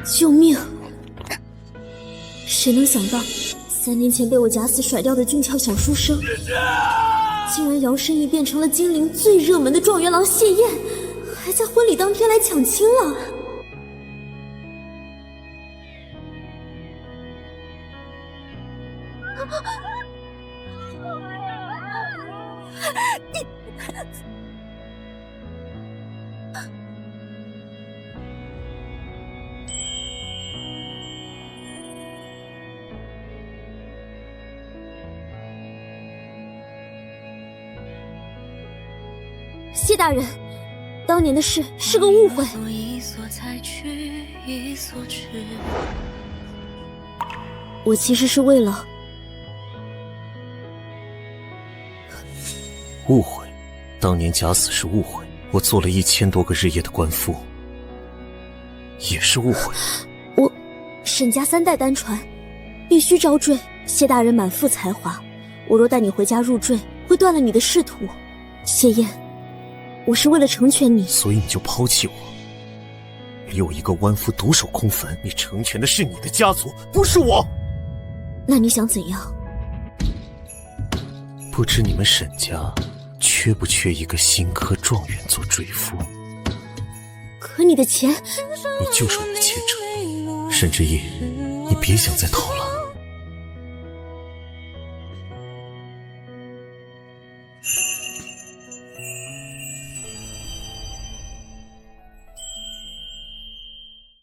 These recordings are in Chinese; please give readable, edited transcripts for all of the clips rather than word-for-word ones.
救命！谁能想到，3年前被我假死甩掉的俊俏小书生，竟然摇身一变成了金陵最热门的状元郎谢燕，还在婚礼当天来抢亲了。谢大人，当年的事是个误会。我其实是为了……误会？当年假死是误会，我做了1000多个日夜的官夫，也是误会。我沈家3代单传，必须招赘。谢大人满腹才华，我若带你回家入赘，会断了你的仕途。谢燕，我是为了成全你，所以你就抛弃我。你有一个弯夫独守空坟，你成全的是你的家族，不是我。那你想怎样？不知你们沈家缺不缺一个新科状元做赘夫？可你的钱……你就是我的前程，沈之意，你别想再逃了。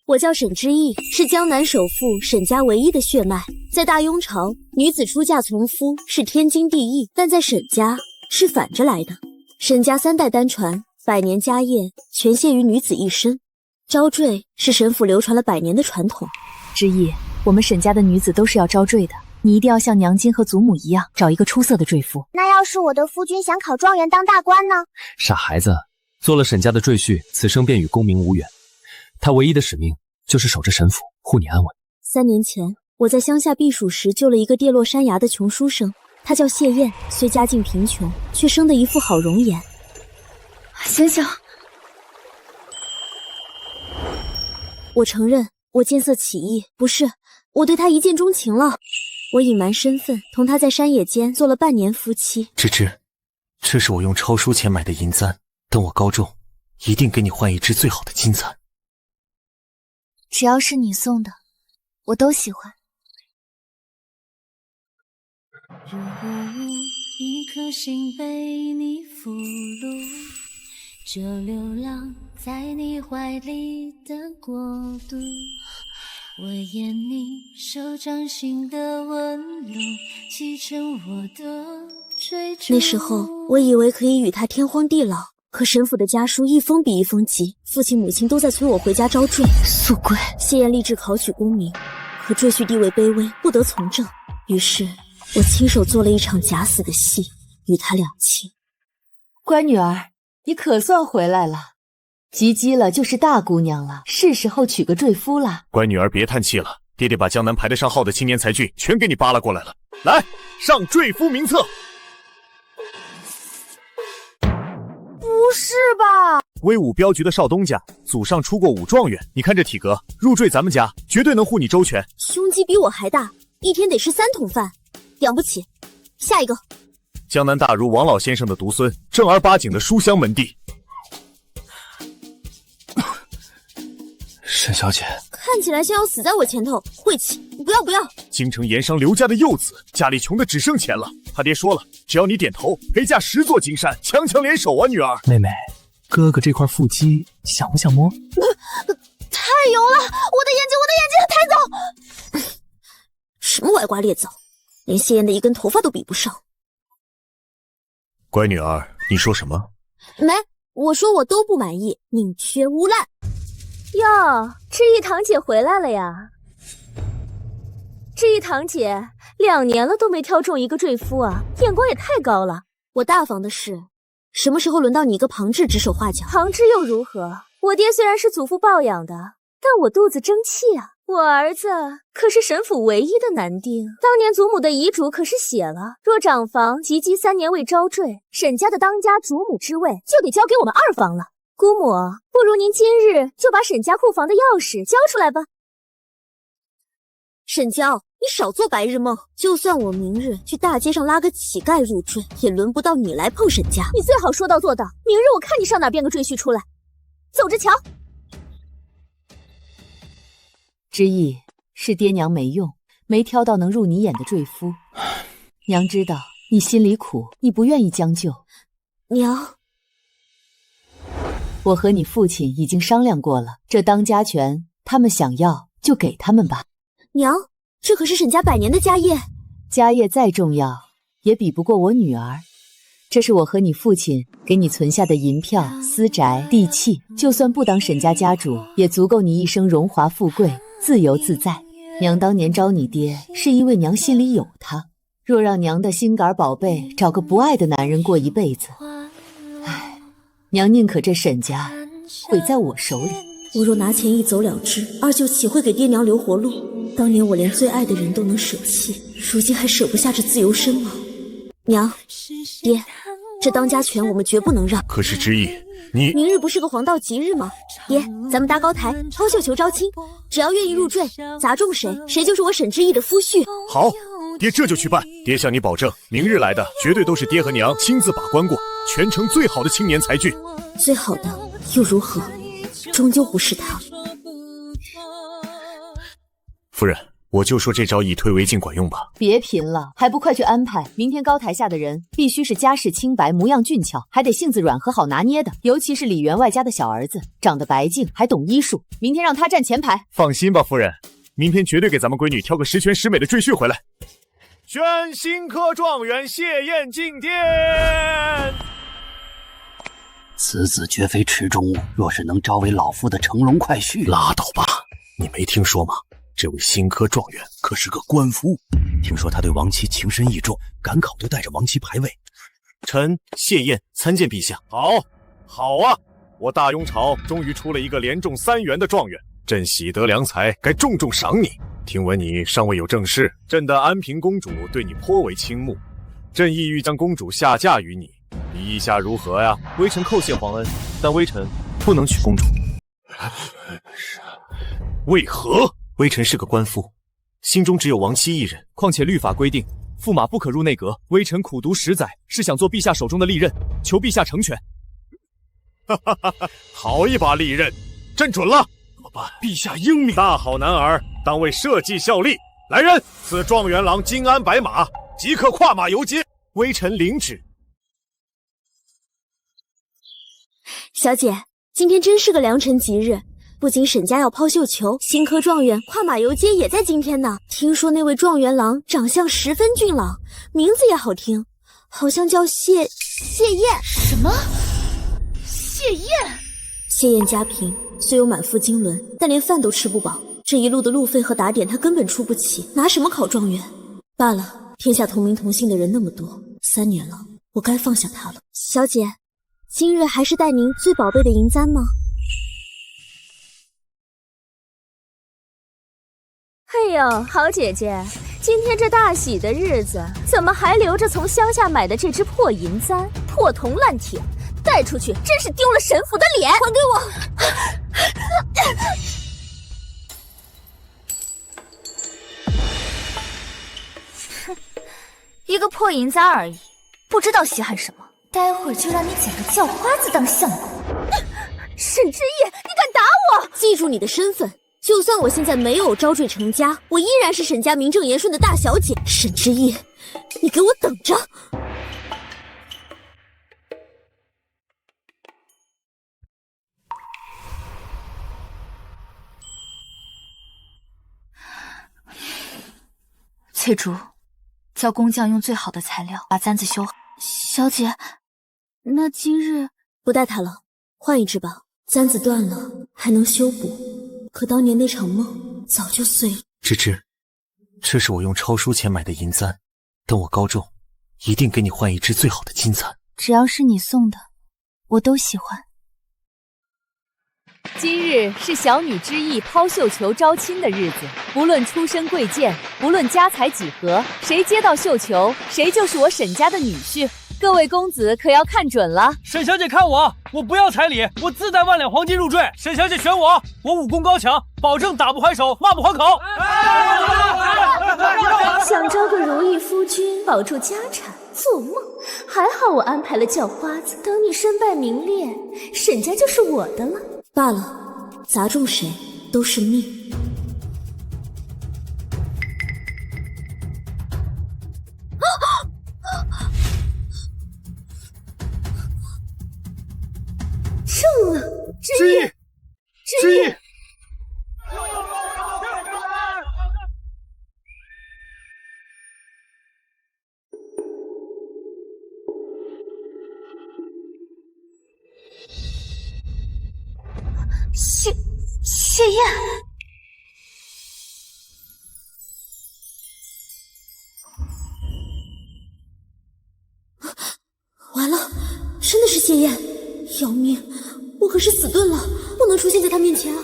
我叫沈之意，是江南首富沈家唯一的血脉。在大庸朝，女子出嫁从夫是天经地义，但在沈家是反着来的。沈家3代单传，100年家业全献于女子一身。招赘是沈府流传了100年的传统。之意，我们沈家的女子都是要招赘的，你一定要像娘亲和祖母一样，找一个出色的赘妇。那要是我的夫君想考状元当大官呢？傻孩子，做了沈家的赘婿，此生便与功名无缘。他唯一的使命就是守着沈府，护你安稳。3年前，我在乡下避暑时救了一个跌落山崖的穷书生，他叫谢燕，虽家境贫穷，却生得一副好容颜。醒醒！我承认，我见色起意，不是，我对他一见钟情了。我隐瞒身份，同他在山野间做了半年夫妻。芝芝，这是我用抄书钱买的银簪，等我高中，一定给你换一只最好的金簪。只要是你送的，我都喜欢。如果一颗心被你俘虏，就流浪在你怀里的国度。我演你手掌心的纹路，砌成我的追逐。那时候我以为可以与他天荒地老，可沈府的家书一封比一封急，父亲母亲都在催我回家招赘。宿贵，谢燕立志考取功名，可赘婿地位卑微，不得从政。于是我亲手做了一场假死的戏，与他两清。乖女儿，你可算回来了，及笄了就是大姑娘了，是时候娶个赘夫了。乖女儿别叹气了，爹爹把江南排得上号的青年才俊全给你扒拉过来了，来上赘夫名册。不是吧？威武镖局的少东家，祖上出过5状元，你看这体格，入赘咱们家绝对能护你周全。胸肌比我还大，一天得吃3桶饭，养不起。下一个，江南大儒王老先生的独孙，正儿八经的书香门第。沈小姐，看起来像要死在我前头，晦气！不要不要！京城盐商刘家的幼子，家里穷的只剩钱了。他爹说了，只要你点头，陪嫁10座金山，强强联手啊，女儿。妹妹，哥哥这块腹肌想不想摸？太油了，我的眼睛，抬走！什么歪瓜裂枣，连谢燕的一根头发都比不上。乖女儿，你说什么？没，我说我都不满意，宁缺毋滥。哟，志毅堂姐回来了呀！志毅堂姐2年了都没挑中一个赘夫啊，眼光也太高了。我大方的是，什么时候轮到你一个旁支指手画脚？旁支又如何？我爹虽然是祖父抱养的，但我肚子争气啊！我儿子可是沈府唯一的男丁，当年祖母的遗嘱可是写了，若长房及笄3年未招赘，沈家的当家主母之位就得交给我们2房了。姑母，不如您今日就把沈家库房的钥匙交出来吧。沈娇，你少做白日梦。就算我明日去大街上拉个乞丐入赘，也轮不到你来碰沈家。你最好说到做到，明日我看你上哪编个赘婿出来，走着瞧。之意是爹娘没用，没挑到能入你眼的赘夫。娘知道你心里苦，你不愿意将就。娘，我和你父亲已经商量过了，这当家权，他们想要就给他们吧。娘，这可是沈家100年的家业，家业再重要，也比不过我女儿。这是我和你父亲给你存下的银票、私宅、地契，就算不当沈家家主，也足够你一生荣华富贵、自由自在。娘当年招你爹，是因为娘心里有他。若让娘的心肝宝贝找个不爱的男人过一辈子，唉，娘宁可这沈家毁在我手里。我若拿钱一走了之，二舅岂会给爹娘留活路？当年我连最爱的人都能舍弃，如今还舍不下这自由身吗？娘，爹，这当家权我们绝不能让。可是之意，你明日不是个黄道吉日吗？爹，咱们搭高台，抛绣球招亲，只要愿意入赘，砸中谁，谁就是我沈之意的夫婿。好，爹这就去办。爹向你保证，明日来的绝对都是爹和娘亲自把关过，全城最好的青年才俊。最好的又如何？终究不是他。夫人，我就说这招以退为进管用吧。别贫了，还不快去安排！明天高台下的人必须是家世清白、模样俊俏，还得性子软和好拿捏的。尤其是李员外家的小儿子，长得白净，还懂医术。明天让他站前排。放心吧，夫人，明天绝对给咱们闺女挑个十全十美的赘婿回来。选新科状元谢燕进殿。此子绝非池中物，若是能招为老夫的乘龙快婿，拉倒吧，你没听说吗？这位新科状元可是个官夫，听说他对亡妻情深意重，赶考都带着亡妻牌位。臣谢燕参见陛下。好，好啊！我大雍朝终于出了一个连中3元的状元，朕喜得良才，该重重赏你。听闻你尚未有正室，朕的安平公主对你颇为倾慕，朕意欲将公主下嫁于你，你意下如何呀？微臣叩谢皇恩，但微臣不能娶公主。为何？微臣是个官夫，心中只有亡妻一人。况且律法规定，驸马不可入内阁。微臣苦读10载，是想做陛下手中的利刃，求陛下成全。好一把利刃，朕准了。怎么办？陛下英明，大好男儿，当为社稷效力。来人，赐状元郎金鞍白马，即刻跨马游街。微臣领旨。小姐，今天真是个良辰吉日。不仅沈家要抛绣球，新科状元跨马游街也在今天呢。听说那位状元郎长相十分俊朗，名字也好听，好像叫谢燕。什么？谢燕？谢燕家贫，虽有满腹经纶，但连饭都吃不饱。这一路的路费和打点他根本出不起，拿什么考状元？罢了，天下同名同姓的人那么多，3年了，我该放下他了。小姐，今日还是带您最宝贝的银簪吗？哎呦，好姐姐，今天这大喜的日子，怎么还留着从乡下买的这只破银簪？破铜烂铁，带出去真是丢了神府的脸！还给我！一个破银簪而已，不知道稀罕什么。待会儿就让你捡个叫花子当相公！沈之意，你敢打我？记住你的身份。就算我现在没有招赘成家，我依然是沈家名正言顺的大小姐。沈之意，你给我等着！翠竹，叫工匠用最好的材料把簪子修好。小姐，那今日不带它了，换一只吧。簪子断了还能修补。可当年那场梦早就碎了。芝芝，这是我用抄书钱买的银簪，等我高中，一定给你换一只最好的金簪。只要是你送的，我都喜欢。今日是小女之意抛绣球招亲的日子，不论出身贵贱，不论家财几何，谁接到绣球，谁就是我沈家的女婿。各位公子可要看准了。沈小姐看我，我不要彩礼，我自带万两黄金入赘。沈小姐选我，我武功高强，保证打不还手，骂不还口。想招个如意夫君，保住家产，做梦！还好我安排了叫花子，等你身败名裂，沈家就是我的了。罢了，砸中谁都是命。中了，之一，之一。谢燕，完了，真的是谢燕！要命，我可是死顿了，不能出现在他面前啊！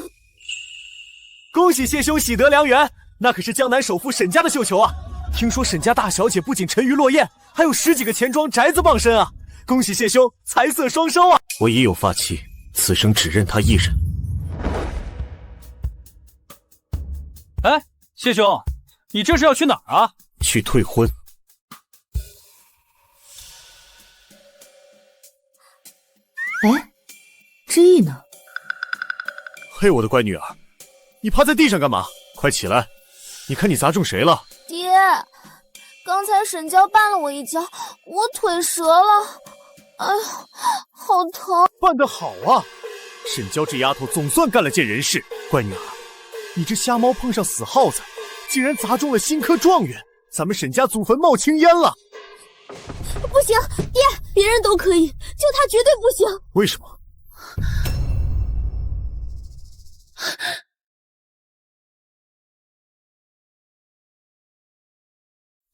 恭喜谢兄喜得良缘，那可是江南首富沈家的绣球啊！听说沈家大小姐不仅沉鱼落雁，还有10几个钱庄宅子傍身啊！恭喜谢兄财色双收啊！我已有发妻，此生只认他一人。哎，谢兄，你这是要去哪儿啊？去退婚。哎，之意呢？嘿，我的乖女儿，你趴在地上干嘛？快起来！你看你砸中谁了？爹，刚才沈娇绊了我一跤，我腿折了，哎呀，好疼！办得好啊！沈娇这丫头总算干了件人事。乖女儿，你这瞎猫碰上死耗子，竟然砸中了新科状元，咱们沈家祖坟冒青烟了！不行，爹，别人都可以，就他绝对不行。为什么？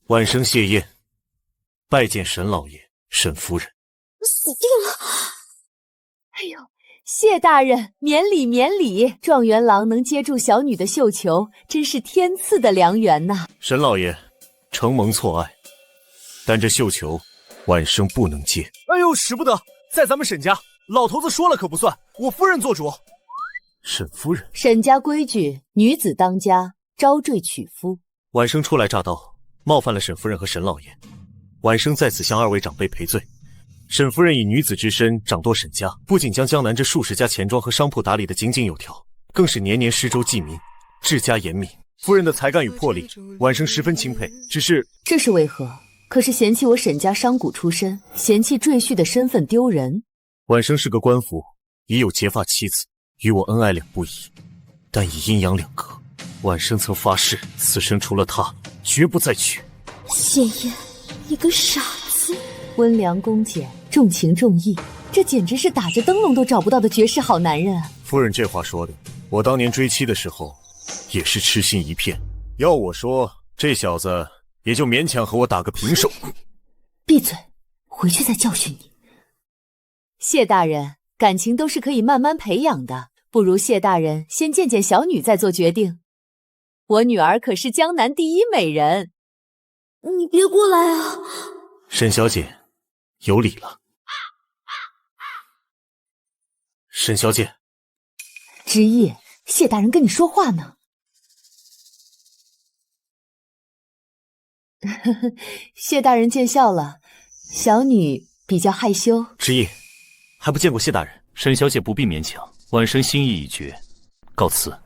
晚生谢宴，拜见沈老爷、沈夫人。死定了！哎呦，谢大人，免礼免礼！状元郎能接住小女的绣球，真是天赐的良缘呐！沈老爷，承蒙错爱，但这绣球晚生不能接。哎呦，使不得，在咱们沈家，老头子说了可不算，我夫人做主。沈夫人，沈家规矩，女子当家，招赘娶夫。晚生初来乍到，冒犯了沈夫人和沈老爷，晚生在此向2位长辈赔罪。沈夫人以女子之身掌舵沈家，不仅将江南这数十家钱庄和商铺打理得井井有条，更是年年施粥济民，治家严明。夫人的才干与魄力，晚生十分钦佩。只是这是为何？可是嫌弃我沈家商贾出身，嫌弃赘婿的身份丢人。晚生是个官夫，已有结发妻子，与我恩爱两不疑，但已阴阳两隔。晚生曾发誓，此生除了她，绝不再娶。谢燕，你个傻子！温良恭俭，重情重义，这简直是打着灯笼都找不到的绝世好男人啊！夫人这话说的，我当年追妻的时候，也是痴心一片。要我说，这小子也就勉强和我打个平手。闭嘴，回去再教训你。谢大人，感情都是可以慢慢培养的，不如谢大人先见见小女再做决定。我女儿可是江南第一美人。你别过来啊！沈小姐，有礼了。沈小姐，之意，谢大人跟你说话呢。谢大人见笑了，小女比较害羞。之意，还不见过谢大人。沈小姐不必勉强，晚生心意已决，告辞。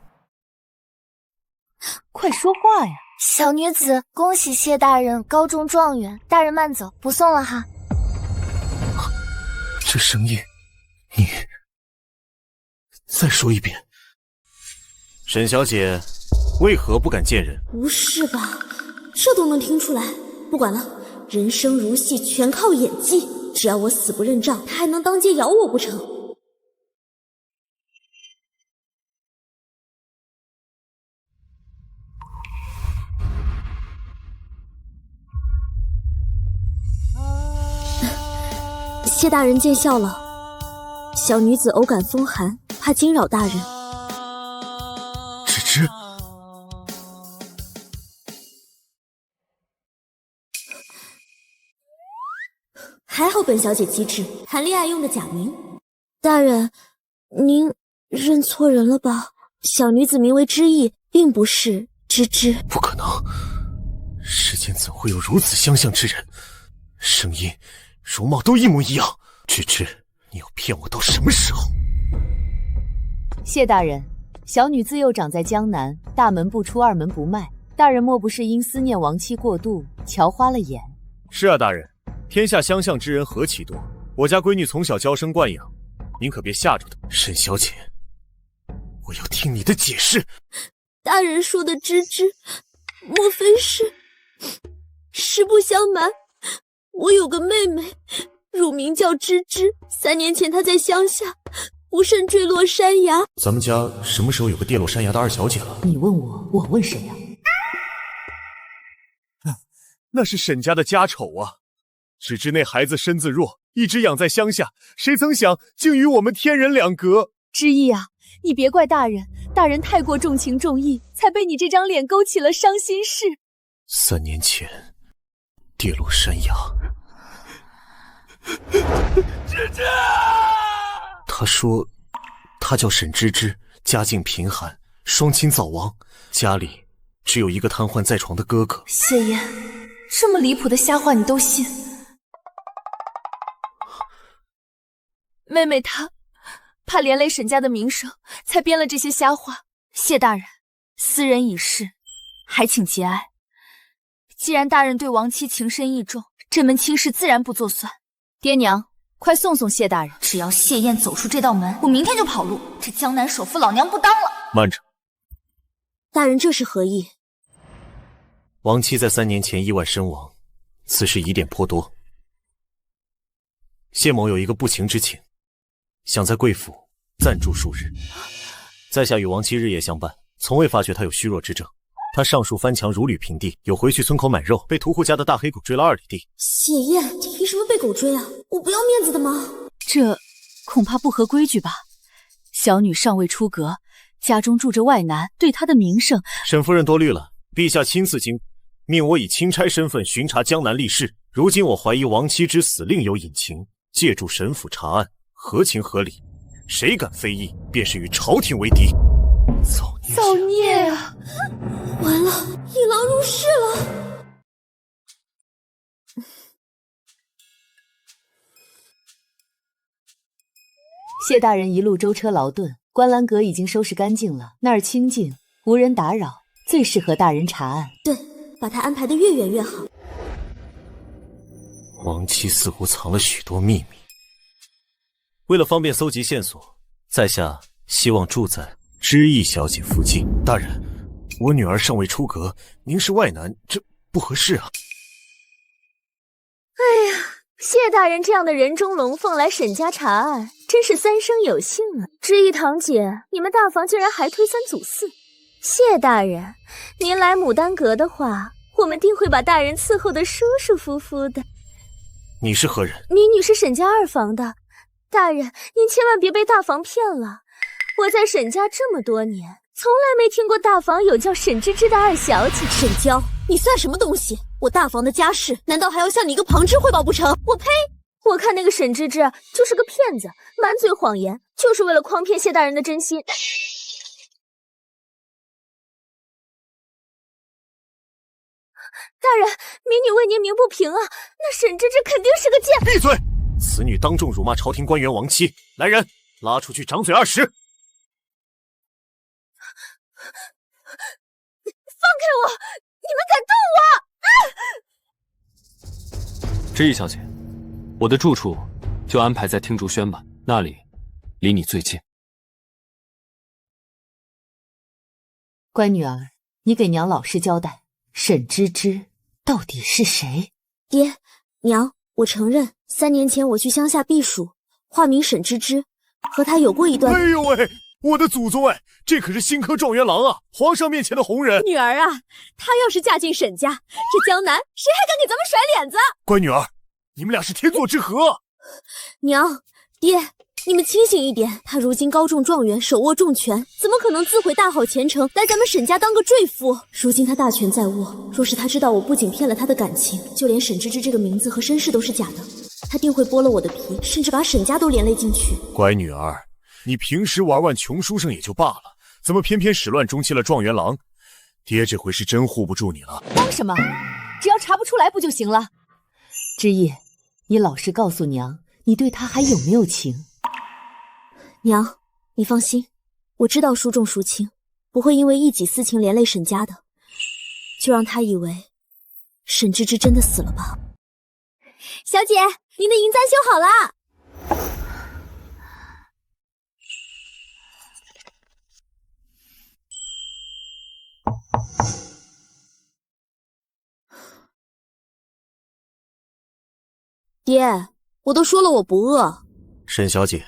快说话呀！小女子恭喜谢大人高中状元，大人慢走，不送了哈。这声音，你再说一遍。沈小姐为何不敢见人？不是吧，这都能听出来？不管了，人生如戏，全靠演技。只要我死不认账，他还能当街咬我不成？谢大人见笑了，小女子偶感风寒，怕惊扰大人。芷芷，还好本小姐机智，谈恋爱用的假名。大人，您认错人了吧？小女子名为知意，并不是芝芝。不可能，世间怎会有如此相像之人？声音、容貌都一模一样。芝芝，你要骗我到什么时候？谢大人，小女自幼长在江南，大门不出二门不迈。大人莫不是因思念亡妻过度，瞧花了眼？是啊，大人，天下相像之人何其多，我家闺女从小娇生惯养，您可别吓着她。沈小姐，我要听你的解释。大人说的芝芝，莫非是？实不相瞒，我有个妹妹，乳名叫芝芝。3年前她在乡下不慎坠落山崖。咱们家什么时候有个跌落山崖的二小姐了？你问我，我问谁呀？那是沈家的家丑啊！只知那孩子身子弱，一直养在乡下，谁曾想竟与我们天人两隔。知意啊，你别怪大人，大人太过重情重义，才被你这张脸勾起了伤心事。3年前跌落山崖，芝芝，他说他叫沈芝芝，家境贫寒，双亲早亡，家里只有一个瘫痪在床的哥哥。谢燕，这么离谱的瞎话你都信？妹妹她怕连累沈家的名声，才编了这些瞎话。谢大人，私人已逝，还请节哀。既然大人对亡妻情深意重，这门亲事自然不作算。爹娘，快送送谢大人！只要谢燕走出这道门，我明天就跑路，这江南首富老娘不当了。慢着，大人这是何意？亡妻在3年前意外身亡，此事疑点颇多。谢某有一个不情之请，想在贵府暂住数日，在下与亡妻日夜相伴，从未发觉他有虚弱之症。他上树翻墙，如履平地，有回去村口买肉，被屠户家的大黑狗追了2里地。谢燕，凭什么被狗追啊？我不要面子的吗？这恐怕不合规矩吧？小女尚未出阁，家中住着外男，对她的名声……沈夫人多虑了，陛下亲自命我以钦差身份巡查江南吏事。如今我怀疑亡妻之死另有隐情，借助沈府查案，合情合理。谁敢非议，便是与朝廷为敌。造孽啊！完了，引狼入室了。谢大人一路舟车劳顿，观澜阁已经收拾干净了，那儿清静，无人打扰，最适合大人查案。对，把他安排得越远越好。亡妻似乎藏了许多秘密，为了方便搜集线索，在下希望住在知意小姐附近。大人，我女儿尚未出阁，您是外男，这不合适啊。哎呀，谢大人这样的人中龙凤来沈家查案，真是三生有幸啊！知意堂姐，你们大房竟然还推三阻四。谢大人，您来牡丹阁的话，我们定会把大人伺候得舒舒服服的。你是何人？民女是沈家二房的。大人，您千万别被大房骗了。我在沈家这么多年，从来没听过大房有叫沈芝芝的二小姐。沈娇，你算什么东西？我大房的家事，难道还要向你一个旁支汇报不成？我呸！我看那个沈芝芝就是个骗子，满嘴谎言，就是为了诓骗谢大人的真心。大人，民女为您鸣不平啊！那沈芝芝肯定是个贱。闭嘴！此女当众辱骂朝廷官员亡妻，来人，拉出去掌嘴20。放开我！你们敢动我！知意小姐，我的住处就安排在听竹轩吧，那里离你最近。乖女儿，你给娘老实交代，沈芝芝到底是谁？爹娘，我承认3年前我去乡下避暑，化名沈芝芝，和他有过一段……哎呦喂，我的祖宗哎，这可是新科状元郎啊，皇上面前的红人。女儿啊，她要是嫁进沈家，这江南谁还敢给咱们甩脸子？乖女儿，你们俩是天作之合。娘，爹，你们清醒一点，他如今高中状元，手握重权，怎么可能自毁大好前程，来咱们沈家当个赘妇？如今他大权在握，若是他知道我不仅骗了他的感情，就连沈芝芝这个名字和身世都是假的，他定会剥了我的皮，甚至把沈家都连累进去。乖女儿，你平时玩玩穷书生也就罢了，怎么偏偏始乱终弃了状元郎？爹这回是真护不住你了。慌什么？只要查不出来不就行了？之意，你老实告诉娘，你对他还有没有情？娘，你放心，我知道孰重孰轻，不会因为一己私情连累沈家的。就让他以为沈芝芝真的死了吧。小姐，您的银簪修好了。爹，我都说了我不饿。沈小姐，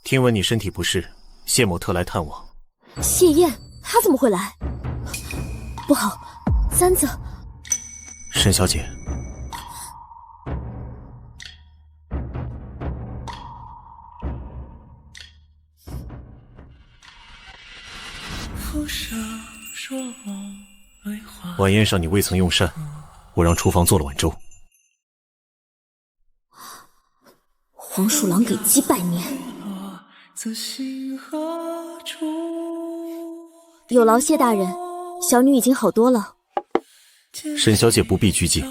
听闻你身体不适，谢某特来探望。谢燕，她怎么会来？不好，簪子。沈小姐，晚宴上你未曾用膳，我让厨房做了碗粥。黄鼠狼给鸡拜年。有劳谢大人，小女已经好多了。沈小姐不必拘谨。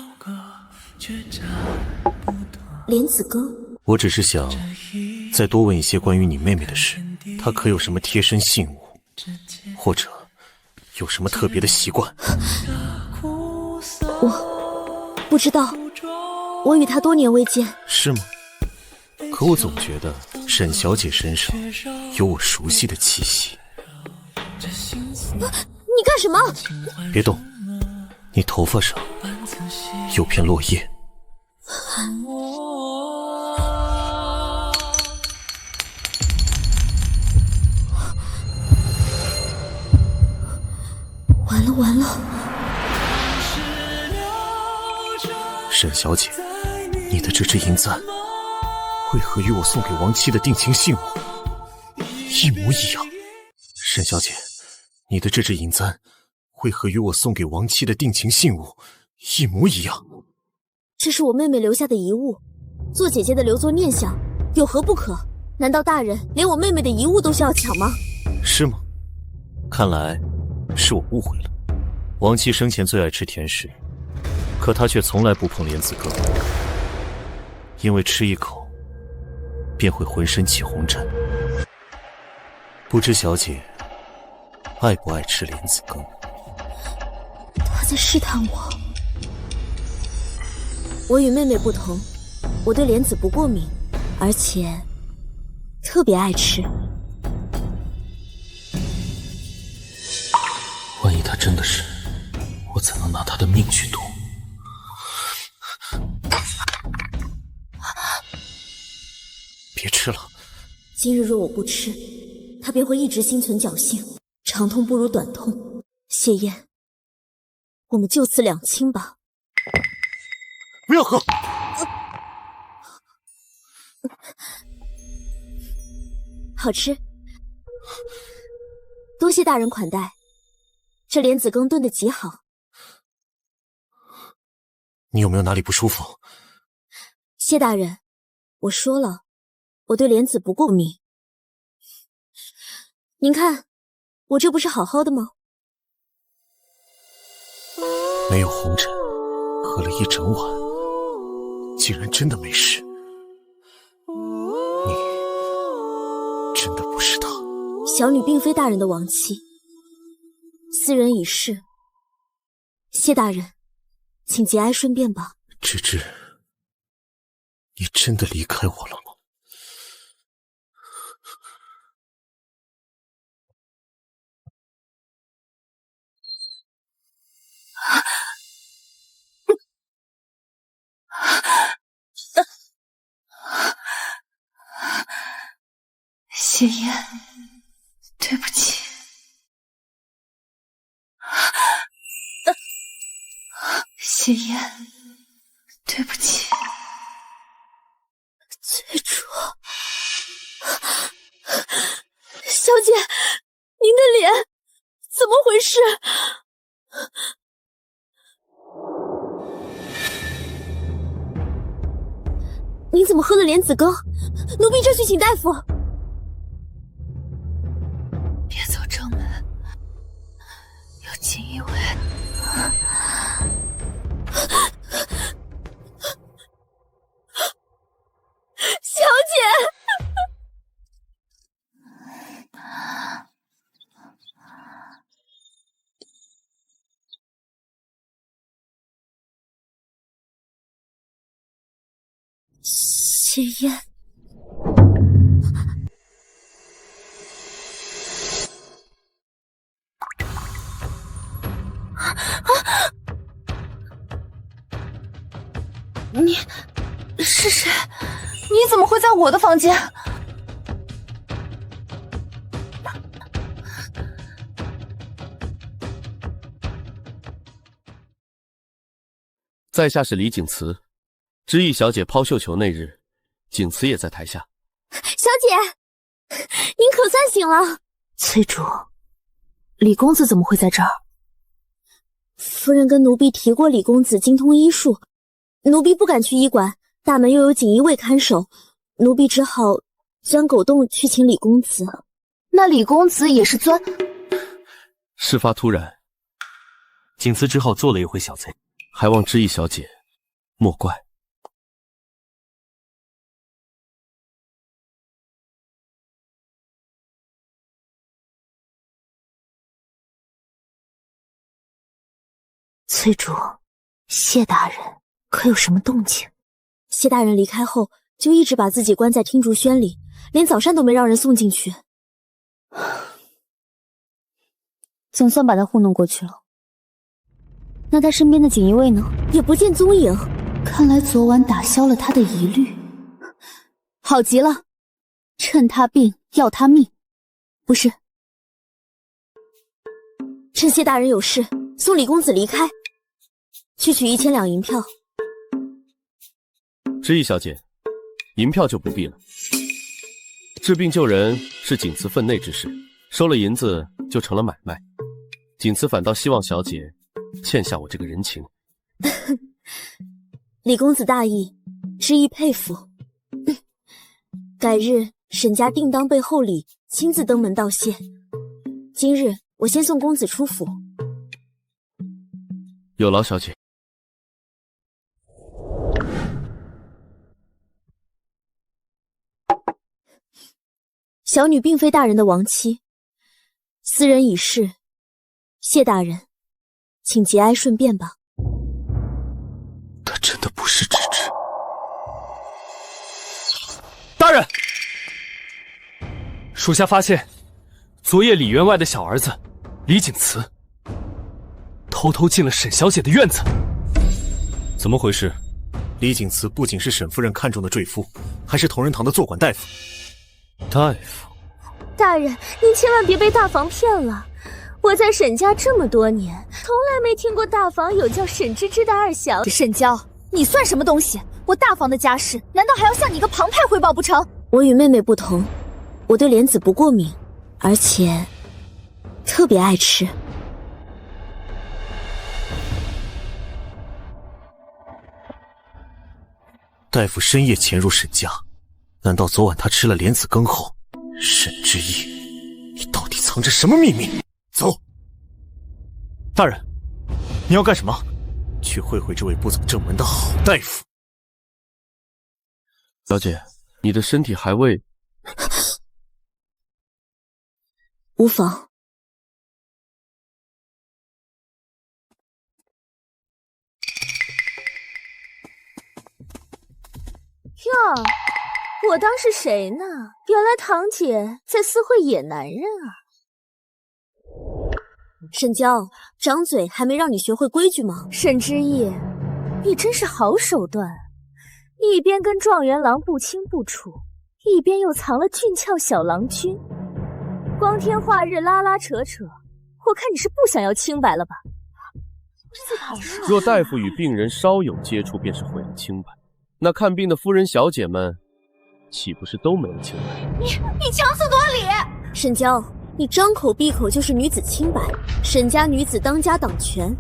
莲子羹，我只是想再多问一些关于你妹妹的事，她可有什么贴身信物，或者有什么特别的习惯？我不知道，我与她多年未见。是吗？可我总觉得沈小姐身上有我熟悉的气息。你干什么？别动，你头发上有片落叶。完了完了！沈小姐，你的这只银簪为何与我送给亡妻的定情信物一模一样？沈小姐，你的这只银簪为何与我送给亡妻的定情信物一模一样？这是我妹妹留下的遗物，做姐姐的留作念想，有何不可？难道大人连我妹妹的遗物都是要抢吗？是吗？看来是我误会了。亡妻生前最爱吃甜食，可她却从来不碰莲子羹，因为吃一口便会浑身起红疹。不知小姐爱不爱吃莲子羹？她在试探我。我与妹妹不同，我对莲子不过敏，而且特别爱吃。万一她真的是，我怎能拿她的命去赌？别吃了。今日若我不吃，她便会一直心存侥幸，长痛不如短痛。谢燕，我们就此两清吧。不要喝！好吃，多谢大人款待。这莲子羹炖得极好。你有没有哪里不舒服？谢大人，我说了，我对莲子不过敏。您看，我这不是好好的吗？没有红疹，喝了一整晚，竟然真的没事。你真的不是他？小女并非大人的亡妻，斯人已逝。谢大人，请节哀顺变吧。芝芝，你真的离开我了吗？谢燕，对不起。谢燕，对不起。罪主，小姐，您的脸怎么回事？您怎么喝了莲子羹？奴婢这去请大夫。别走正门，有锦衣卫。小姐。Xie Yan，你是谁？你怎么会在我的房间？在下是李景慈，知意小姐抛绣球那日，景慈也在台下。小姐，您可算醒了。崔主，李公子怎么会在这儿？夫人跟奴婢提过李公子精通医术，奴婢不敢去医馆，大门又有锦衣卫看守，奴婢只好钻狗洞去请李公子。那李公子也是钻？事发突然，景慈只好做了一回小贼，还望知意小姐莫怪。崔主，谢大人可有什么动静？谢大人离开后，就一直把自己关在听竹轩里，连早膳都没让人送进去。总算把他糊弄过去了。那他身边的锦衣卫呢？也不见踪影。看来昨晚打消了他的疑虑。好极了，趁他病要他命。不是，趁谢大人有事，送李公子离开，去取1000两银票。知意小姐，银票就不必了。治病救人是景慈分内之事，收了银子就成了买卖。景慈反倒希望小姐欠下我这个人情。李公子大义，知意佩服。改日沈家定当备厚礼，亲自登门道谢。今日我先送公子出府。有劳小姐。小女并非大人的亡妻，私人已逝，谢大人，请节哀顺变吧。他真的不是芝芝。大人，属下发现，昨夜李员外的小儿子李景慈偷偷进了沈小姐的院子。怎么回事？李景慈不仅是沈夫人看中的赘夫，还是同仁堂的坐馆大夫。大夫，大人，您千万别被大房骗了。我在沈家这么多年，从来没听过大房有叫沈芝芝的二小。沈娇，你算什么东西？我大房的家事，难道还要向你个旁派汇报不成？我与妹妹不同，我对莲子不过敏，而且特别爱吃。大夫深夜潜入沈家，难道昨晚他吃了莲子羹后？沈之意，你到底藏着什么秘密？走！大人，你要干什么？去会会这位不走正门的好大夫。小姐，你的身体还未……无妨。哟，我当是谁呢？原来堂姐在私会野男人啊！沈娇，张嘴还没让你学会规矩吗？沈之意，你真是好手段，一边跟状元郎不清不楚，一边又藏了俊俏小郎君，光天化日拉拉扯扯，我看你是不想要清白了吧？若大夫与病人稍有接触，便是毁了清白。那看病的夫人小姐们，岂不是都没了清白？你强词夺理！沈娇，你张口闭口就是女子清白，沈家女子当家党权，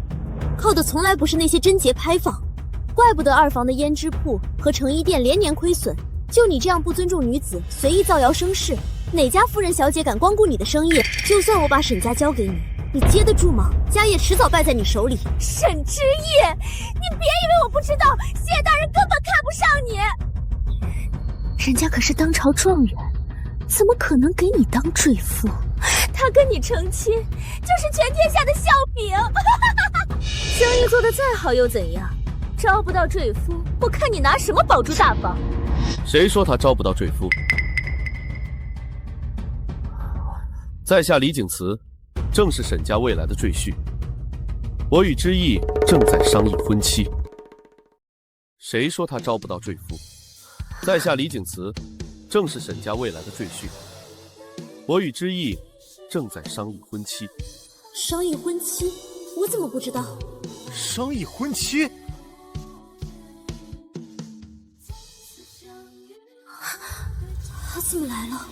靠的从来不是那些贞洁牌坊，怪不得二房的胭脂铺和成衣店连年亏损。就你这样不尊重女子，随意造谣生事，哪家夫人小姐敢光顾你的生意？就算我把沈家交给你，你接得住吗？家业迟早败在你手里。沈之意，你别以为我不知道，谢大人根本看不上你。人家可是当朝状元，怎么可能给你当赘妇？他跟你成亲，就是全天下的笑柄。生意做得再好又怎样？招不到赘妇，我看你拿什么保住大房？谁说他招不到赘妇？在下李景慈，正是沈家未来的赘婿。我与之意正在商议婚期。谁说他招不到赘妇？在下李景慈，正是沈家未来的赘婿。我与之意正在商议婚期。商议婚期？我怎么不知道？商议婚期？他怎么来了？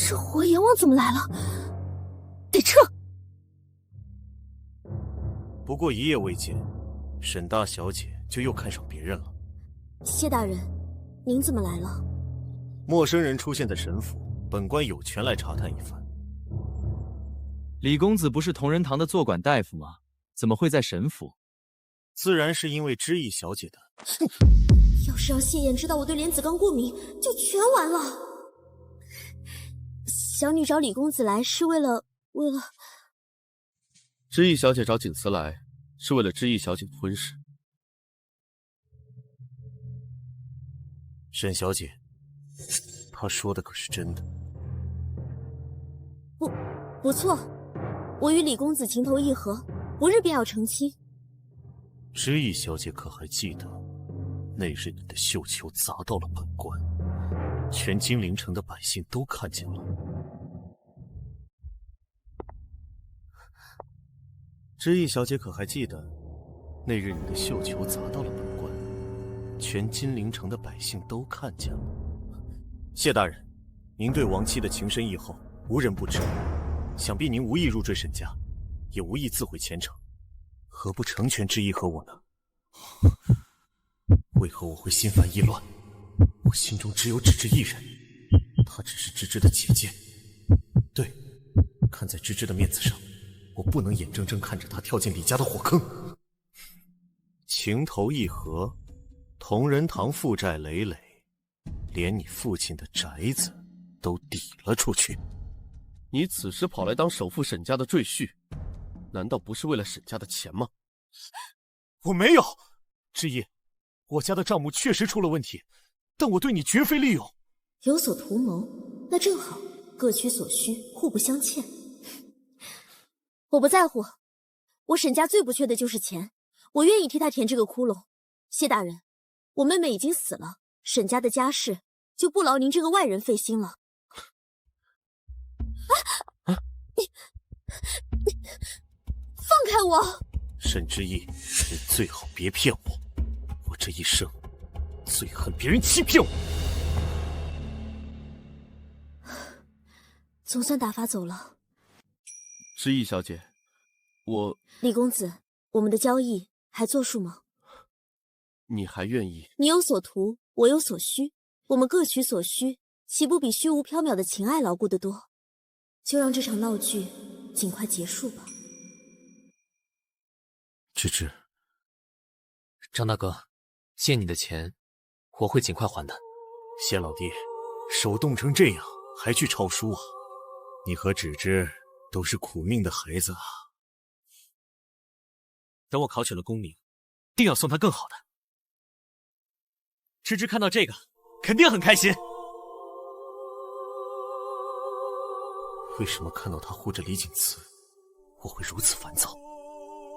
这火阎王怎么来了？得撤！不过一夜未见，沈大小姐就又看上别人了。谢大人，您怎么来了？陌生人出现在沈府，本官有权来查探一番。李公子不是同仁堂的坐馆大夫吗？怎么会在沈府？自然是因为知意小姐的。要是让谢燕知道我对莲子缸过敏，就全完了。小女找李公子来是为了……知意小姐找景慈来，是为了知意小姐的婚事。沈小姐，她说的可是真的？不错，我与李公子情投意合，不日便要成亲。知意小姐可还记得，那日你的绣球砸到了本官，全金陵城的百姓都看见了。知意小姐可还记得，那日你的绣球砸到了本官，全金陵城的百姓都看见了。谢大人，您对亡妻的情深意厚，无人不知。想必您无意入赘沈家，也无意自毁前程，何不成全知意和我呢？为何我会心烦意乱？我心中只有芷芷一人，她只是芷芷的姐姐。对，看在芷芷的面子上，我不能眼睁睁看着她跳进李家的火坑。情投意合，同仁堂负债累累，连你父亲的宅子都抵了出去。你此时跑来当首富沈家的赘婿，难道不是为了沈家的钱吗？我没有，知意，我家的账目确实出了问题，但我对你绝非利用。有所图谋，那正好，各取所需，互不相欠。我不在乎，我沈家最不缺的就是钱，我愿意替他填这个窟窿。谢大人，我妹妹已经死了，沈家的家事就不劳您这个外人费心了。你放开我！沈之意，你最好别骗我，我这一生最恨别人欺骗我。总算打发走了。知意小姐，李公子，我们的交易还作数吗？你还愿意？你有所图，我有所需，我们各取所需，岂不比虚无缥缈的情爱牢固得多？就让这场闹剧尽快结束吧。芷芷，张大哥，借你的钱，我会尽快还的。谢老弟，手冻成这样还去抄书啊？你和芷芷都是苦命的孩子啊。等我考取了功名，定要送他更好的。芷芷看到这个，肯定很开心。为什么看到他护着李景慈，我会如此烦躁？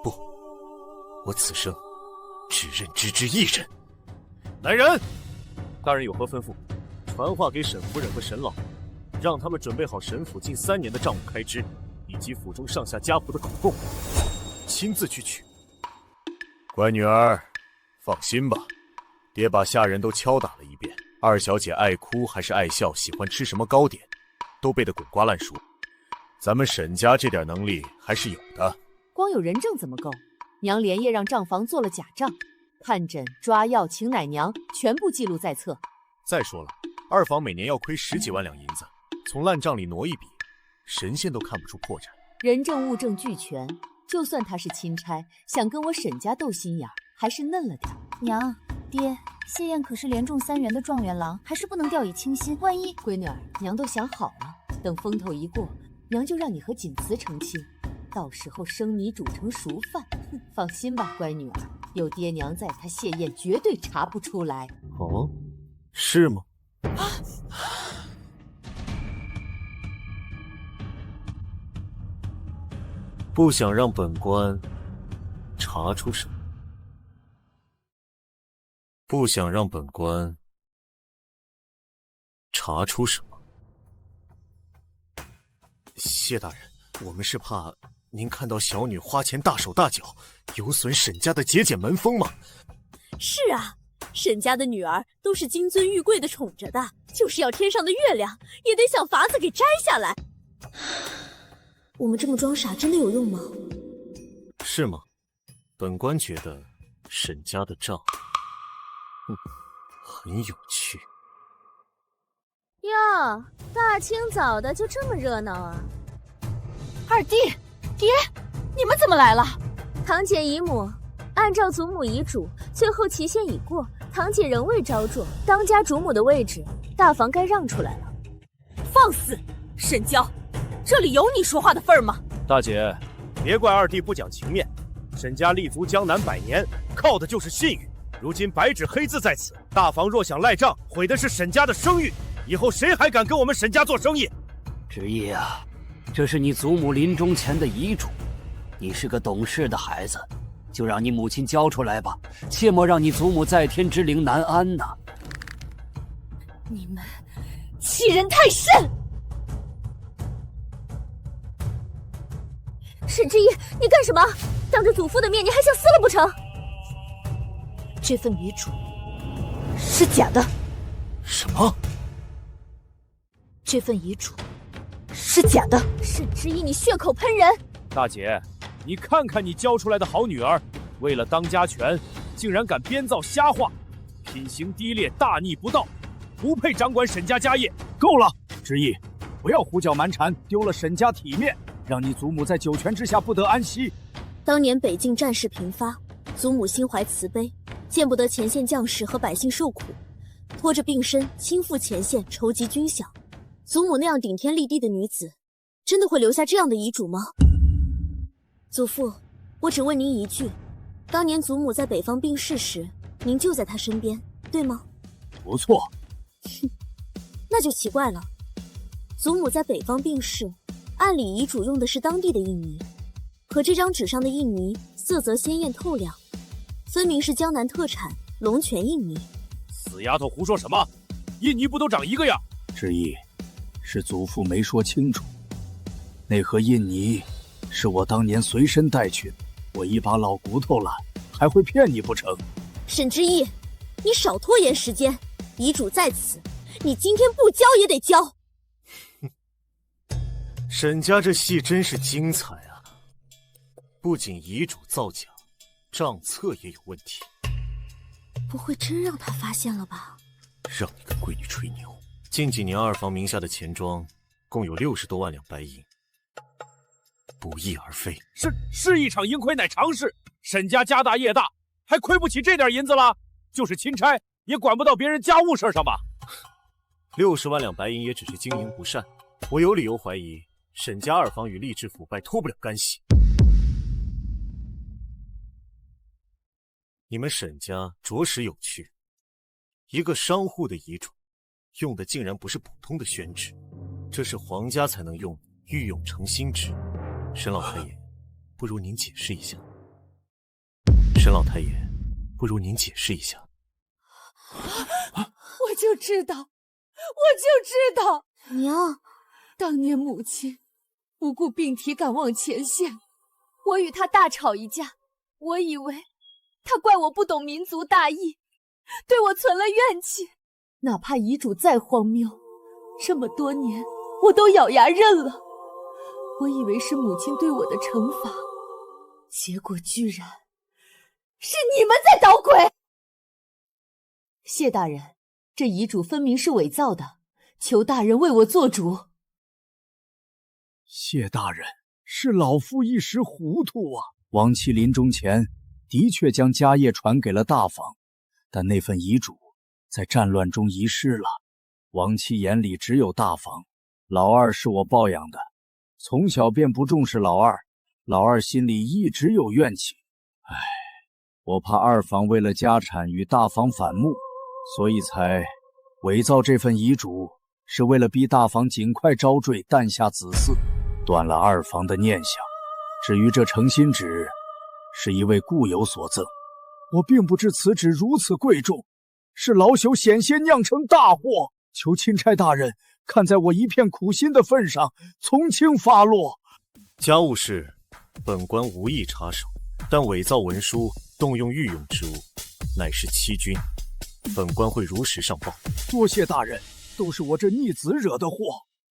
不，我此生只认芷芷一人。来人！大人有何吩咐？传话给沈夫人和沈老，让他们准备好沈府近3年的账务开支，以及府中上下家仆的口供，亲自去取。乖女儿，放心吧，爹把下人都敲打了一遍，二小姐爱哭还是爱笑，喜欢吃什么糕点，都背得滚瓜烂熟。咱们沈家这点能力还是有的，光有人证怎么够？娘连夜让账房做了假账，看诊、抓药、请奶娘，全部记录在册。再说了，二房每年要亏10几万两银子，从烂账里挪一笔，神仙都看不出破绽。人证物证俱全，就算他是钦差，想跟我沈家斗心眼，还是嫩了点。娘，爹，谢燕可是连中3元的状元郎，还是不能掉以轻心。万一……闺女儿，娘都想好了，等风头一过，娘就让你和锦慈成亲，到时候生米煮成熟饭。放心吧，乖女儿，有爹娘在，他谢燕绝对查不出来。哦，是吗？不想让本官查出什么？不想让本官查出什么？谢大人，我们是怕您看到小女花钱大手大脚，有损沈家的节俭门风吗？是啊，沈家的女儿都是金尊玉贵的宠着的，就是要天上的月亮，也得想法子给摘下来。我们这么装傻真的有用吗？是吗？本官觉得沈家的账，很有趣。哟，大清早的就这么热闹啊！二弟，爹，你们怎么来了？堂姐姨母，按照祖母遗嘱，最后期限已过，堂姐仍未招赘，当家主母的位置，大房该让出来了。放肆！沈娇，这里有你说话的份儿吗？大姐，别怪二弟不讲情面，沈家立足江南100年，靠的就是信誉。如今白纸黑字在此，大房若想赖账，毁的是沈家的声誉，以后谁还敢跟我们沈家做生意？执意啊，这是你祖母临终前的遗嘱，你是个懂事的孩子，就让你母亲交出来吧，切莫让你祖母在天之灵难安呐！你们欺人太甚！沈之一，你干什么？当着祖父的面，你还想撕了不成？这份遗嘱是假的。什么？这份遗嘱是假的。沈之一，你血口喷人！大姐，你看看你教出来的好女儿，为了当家权，竟然敢编造瞎话，品行低劣，大逆不道，不配掌管沈家家业。够了，之意，不要胡搅蛮缠，丢了沈家体面，让你祖母在九泉之下不得安息。当年北境战事频发，祖母心怀慈悲，见不得前线将士和百姓受苦，拖着病身亲赴前线筹集军饷。祖母那样顶天立地的女子，真的会留下这样的遗嘱吗？祖父，我只问您一句，当年祖母在北方病逝时，您就在她身边，对吗？不错。那就奇怪了，祖母在北方病逝，按理遗嘱用的是当地的印泥，可这张纸上的印泥色泽鲜艳透亮，分明是江南特产龙泉印泥。死丫头胡说什么？印泥不都长一个样？之意是祖父没说清楚，那盒印泥是我当年随身带去的，我一把老骨头了，还会骗你不成？沈之一，你少拖延时间，遗嘱在此，你今天不交也得交。沈家这戏真是精彩啊！不仅遗嘱造假，账册也有问题。不会真让他发现了吧？让你跟闺女吹牛。近几年二房名下的钱庄共有60多万两白银，不翼而飞。是一场盈亏乃常事，沈家家大业大，还亏不起这点银子了。就是钦差也管不到别人家务事上吧？60万两白银也只是经营不善，我有理由怀疑沈家二房与吏治腐败脱不了干系。你们沈家着实有趣，一个商户的遗嘱，用的竟然不是普通的宣纸，这是皇家才能用御用诚心纸。沈老太爷，不如您解释一下。沈老太爷，不如您解释一下。我就知道，娘，当年母亲不顾病体赶往前线，我与她大吵一架，我以为她怪我不懂民族大义，对我存了怨气。哪怕遗嘱再荒谬，这么多年我都咬牙认了。我以为是母亲对我的惩罚，结果居然是你们在捣鬼！谢大人，这遗嘱分明是伪造的，求大人为我做主。谢大人，是老夫一时糊涂啊。亡妻临终前的确将家业传给了大房，但那份遗嘱在战乱中遗失了。亡妻眼里只有大房，老二是我抱养的，从小便不重视老二，老二心里一直有怨气。唉，我怕二房为了家产与大房反目，所以才伪造这份遗嘱，是为了逼大房尽快招赘，诞下子嗣，断了二房的念想。至于这诚心纸，是一位故友所赠，我并不知此纸如此贵重，是老朽险些酿成大祸，求钦差大人看在我一片苦心的份上，从轻发落。家务事，本官无意插手，但伪造文书、动用御用之物，乃是欺君，本官会如实上报。多谢大人，都是我这逆子惹的祸。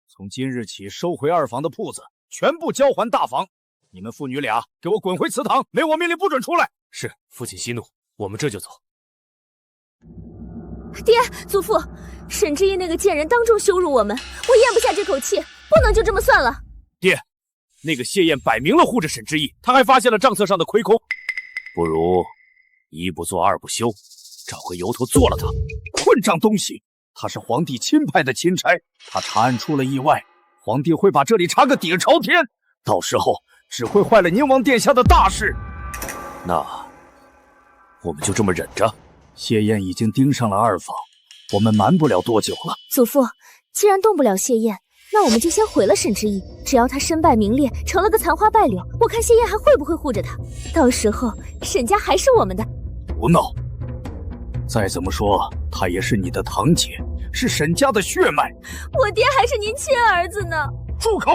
从今日起，收回二房的铺子，全部交还大房。你们父女俩给我滚回祠堂，没我命令不准出来。是，父亲息怒，我们这就走。爹，祖父，沈之意那个贱人当众羞辱我们，我咽不下这口气，不能就这么算了。爹，那个谢燕摆明了护着沈之意，他还发现了账册上的亏空，不如一不做二不休，找个由头做了他。混账东西！他是皇帝钦派的钦差，他查案出了意外，皇帝会把这里查个底朝天，到时候只会坏了宁王殿下的大事。那我们就这么忍着。谢燕已经盯上了二房，我们瞒不了多久了。祖父，既然动不了谢燕，那我们就先毁了沈之意。只要他身败名裂，成了个残花败柳，我看谢燕还会不会护着他。到时候沈家还是我们的。胡闹！再怎么说，她也是你的堂姐，是沈家的血脉。我爹还是您亲儿子呢。住口！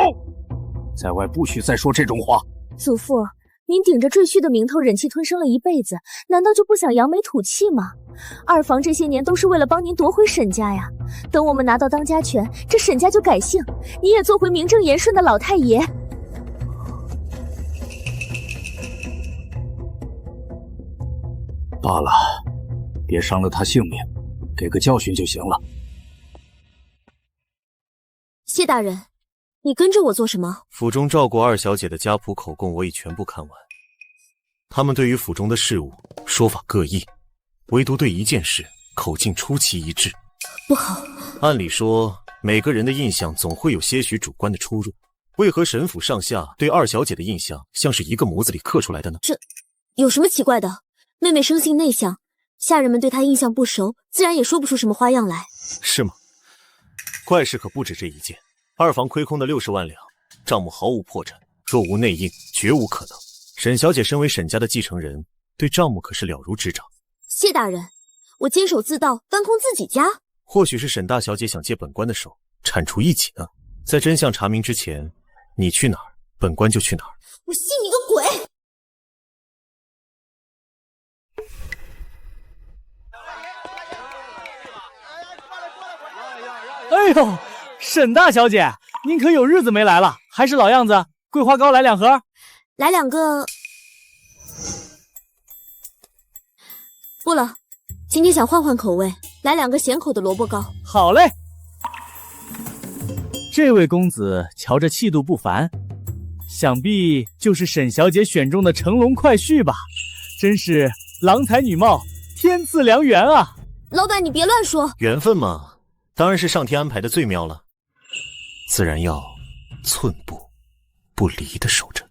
在外不许再说这种话。祖父，您顶着赘婿的名头忍气吞声了一辈子，难道就不想扬眉吐气吗？二房这些年都是为了帮您夺回沈家呀。等我们拿到当家权，这沈家就改姓，你也做回名正言顺的老太爷。罢了，别伤了他性命，给个教训就行了。谢大人，你跟着我做什么？府中赵国二小姐的家谱口供我已全部看完，他们对于府中的事务说法各异，唯独对一件事口径出奇一致。不好！按理说每个人的印象总会有些许主观的出入，为何沈府上下对二小姐的印象像是一个模子里刻出来的呢？这有什么奇怪的？妹妹生性内向，下人们对她印象不熟，自然也说不出什么花样来。是吗？怪事可不止这一件。二房亏空的60万两，账目毫无破绽，若无内应，绝无可能。沈小姐身为沈家的继承人，对账目可是了如指掌。谢大人，我监守自盗，搬空自己家。或许是沈大小姐想借本官的手铲除异己呢。在真相查明之前，你去哪儿，本官就去哪儿。我信你个鬼！哎呦，沈大小姐，您可有日子没来了，还是老样子，桂花糕来2盒。来2个。不了，今天想换换口味，来2个咸口的萝卜糕。好嘞。这位公子瞧着气度不凡，想必就是沈小姐选中的乘龙快婿吧？真是郎才女貌，天赐良缘啊！老板，你别乱说。缘分嘛，当然是上天安排的最妙了，自然要寸步不离的守着。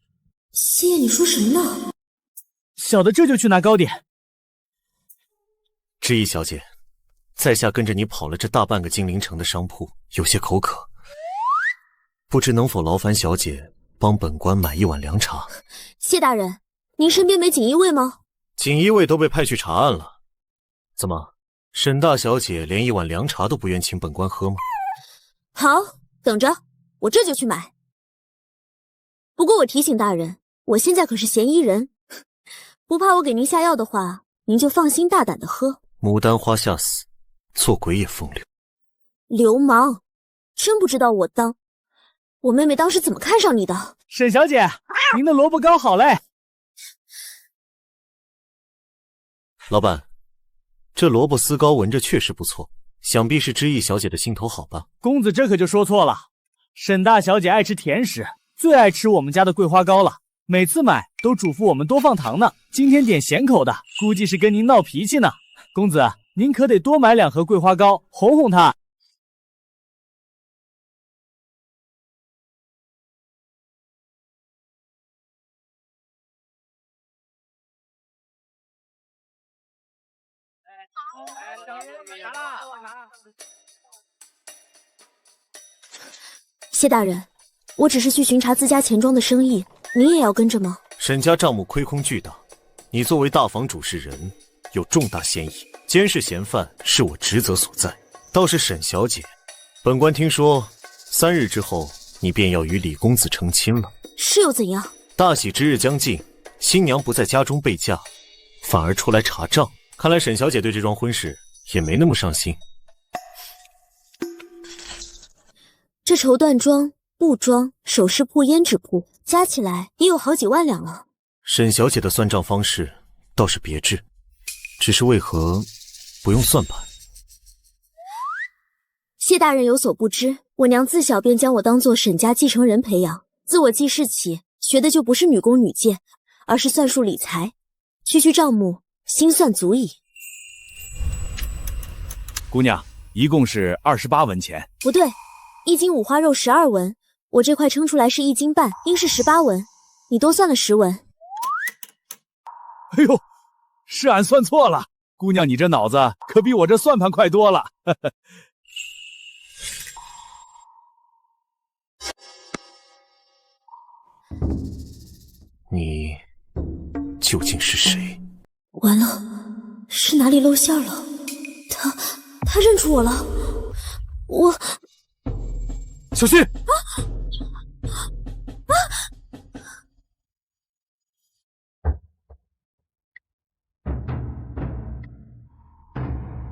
谢爷，你说什么呢？小的这就去拿糕点。知意小姐，在下跟着你跑了这大半个金陵城的商铺，有些口渴，不知能否劳烦小姐帮本官买1碗凉茶？谢大人，您身边没锦衣卫吗？锦衣卫都被派去查案了。怎么，沈大小姐连1碗凉茶都不愿请本官喝吗？好，等着，我这就去买。不过我提醒大人，我现在可是嫌疑人，不怕我给您下药的话，您就放心大胆的喝。牡丹花下死，做鬼也风流。流氓，真不知道我当。我妹妹当时怎么看上你的？沈小姐，您的萝卜糕好嘞。老板，这萝卜丝糕闻着确实不错，想必是知意小姐的心头好吧？公子这可就说错了，沈大小姐爱吃甜食，最爱吃我们家的桂花糕了，每次买都嘱咐我们多放糖呢。今天点咸口的，估计是跟您闹脾气呢。公子，您可得多买2盒桂花糕，哄哄她。谢大人，我只是去巡查自家钱庄的生意，您也要跟着吗？沈家账目亏空巨大，你作为大房主事人，有重大嫌疑，监视嫌犯是我职责所在。倒是沈小姐，本官听说3日之后你便要与李公子成亲了，是又怎样？大喜之日将近，新娘不在家中备嫁，反而出来查账，看来沈小姐对这桩婚事也没那么上心。这绸缎庄、布庄、首饰铺、胭脂铺，加起来也有好几万两了。沈小姐的算账方式倒是别致，只是为何不用算盘？谢大人有所不知，我娘自小便将我当作沈家继承人培养，自我记事起，学的就不是女工女剑，而是算术理财，区账目，心算足矣。姑娘，一共是28文钱。不对，1斤五花肉12文，我这块称出来是1斤半，应是18文，你多算了10文。哎呦，是俺算错了，姑娘你这脑子可比我这算盘快多了。你究竟是谁？完了，是哪里露馅了？他认出我了，我……小心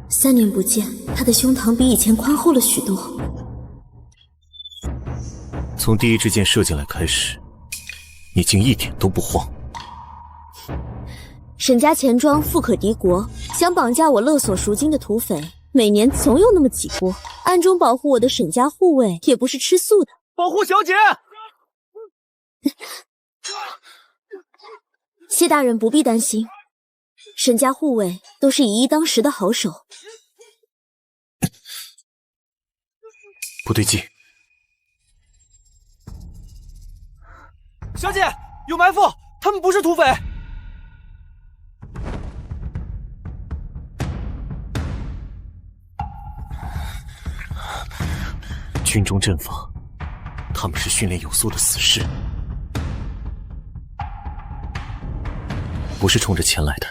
！3年不见，他的胸膛比以前宽厚了许多。从第一支箭射进来开始，你竟一点都不慌。沈家钱庄富可敌国，想绑架我勒索赎金的土匪，每年总有那么几波，暗中保护我的沈家护卫也不是吃素的。保护小姐！谢大人不必担心，沈家护卫都是以一当十的好手。不对劲！小姐，有埋伏，他们不是土匪。军中阵法，他们是训练有素的死士，不是冲着钱来的。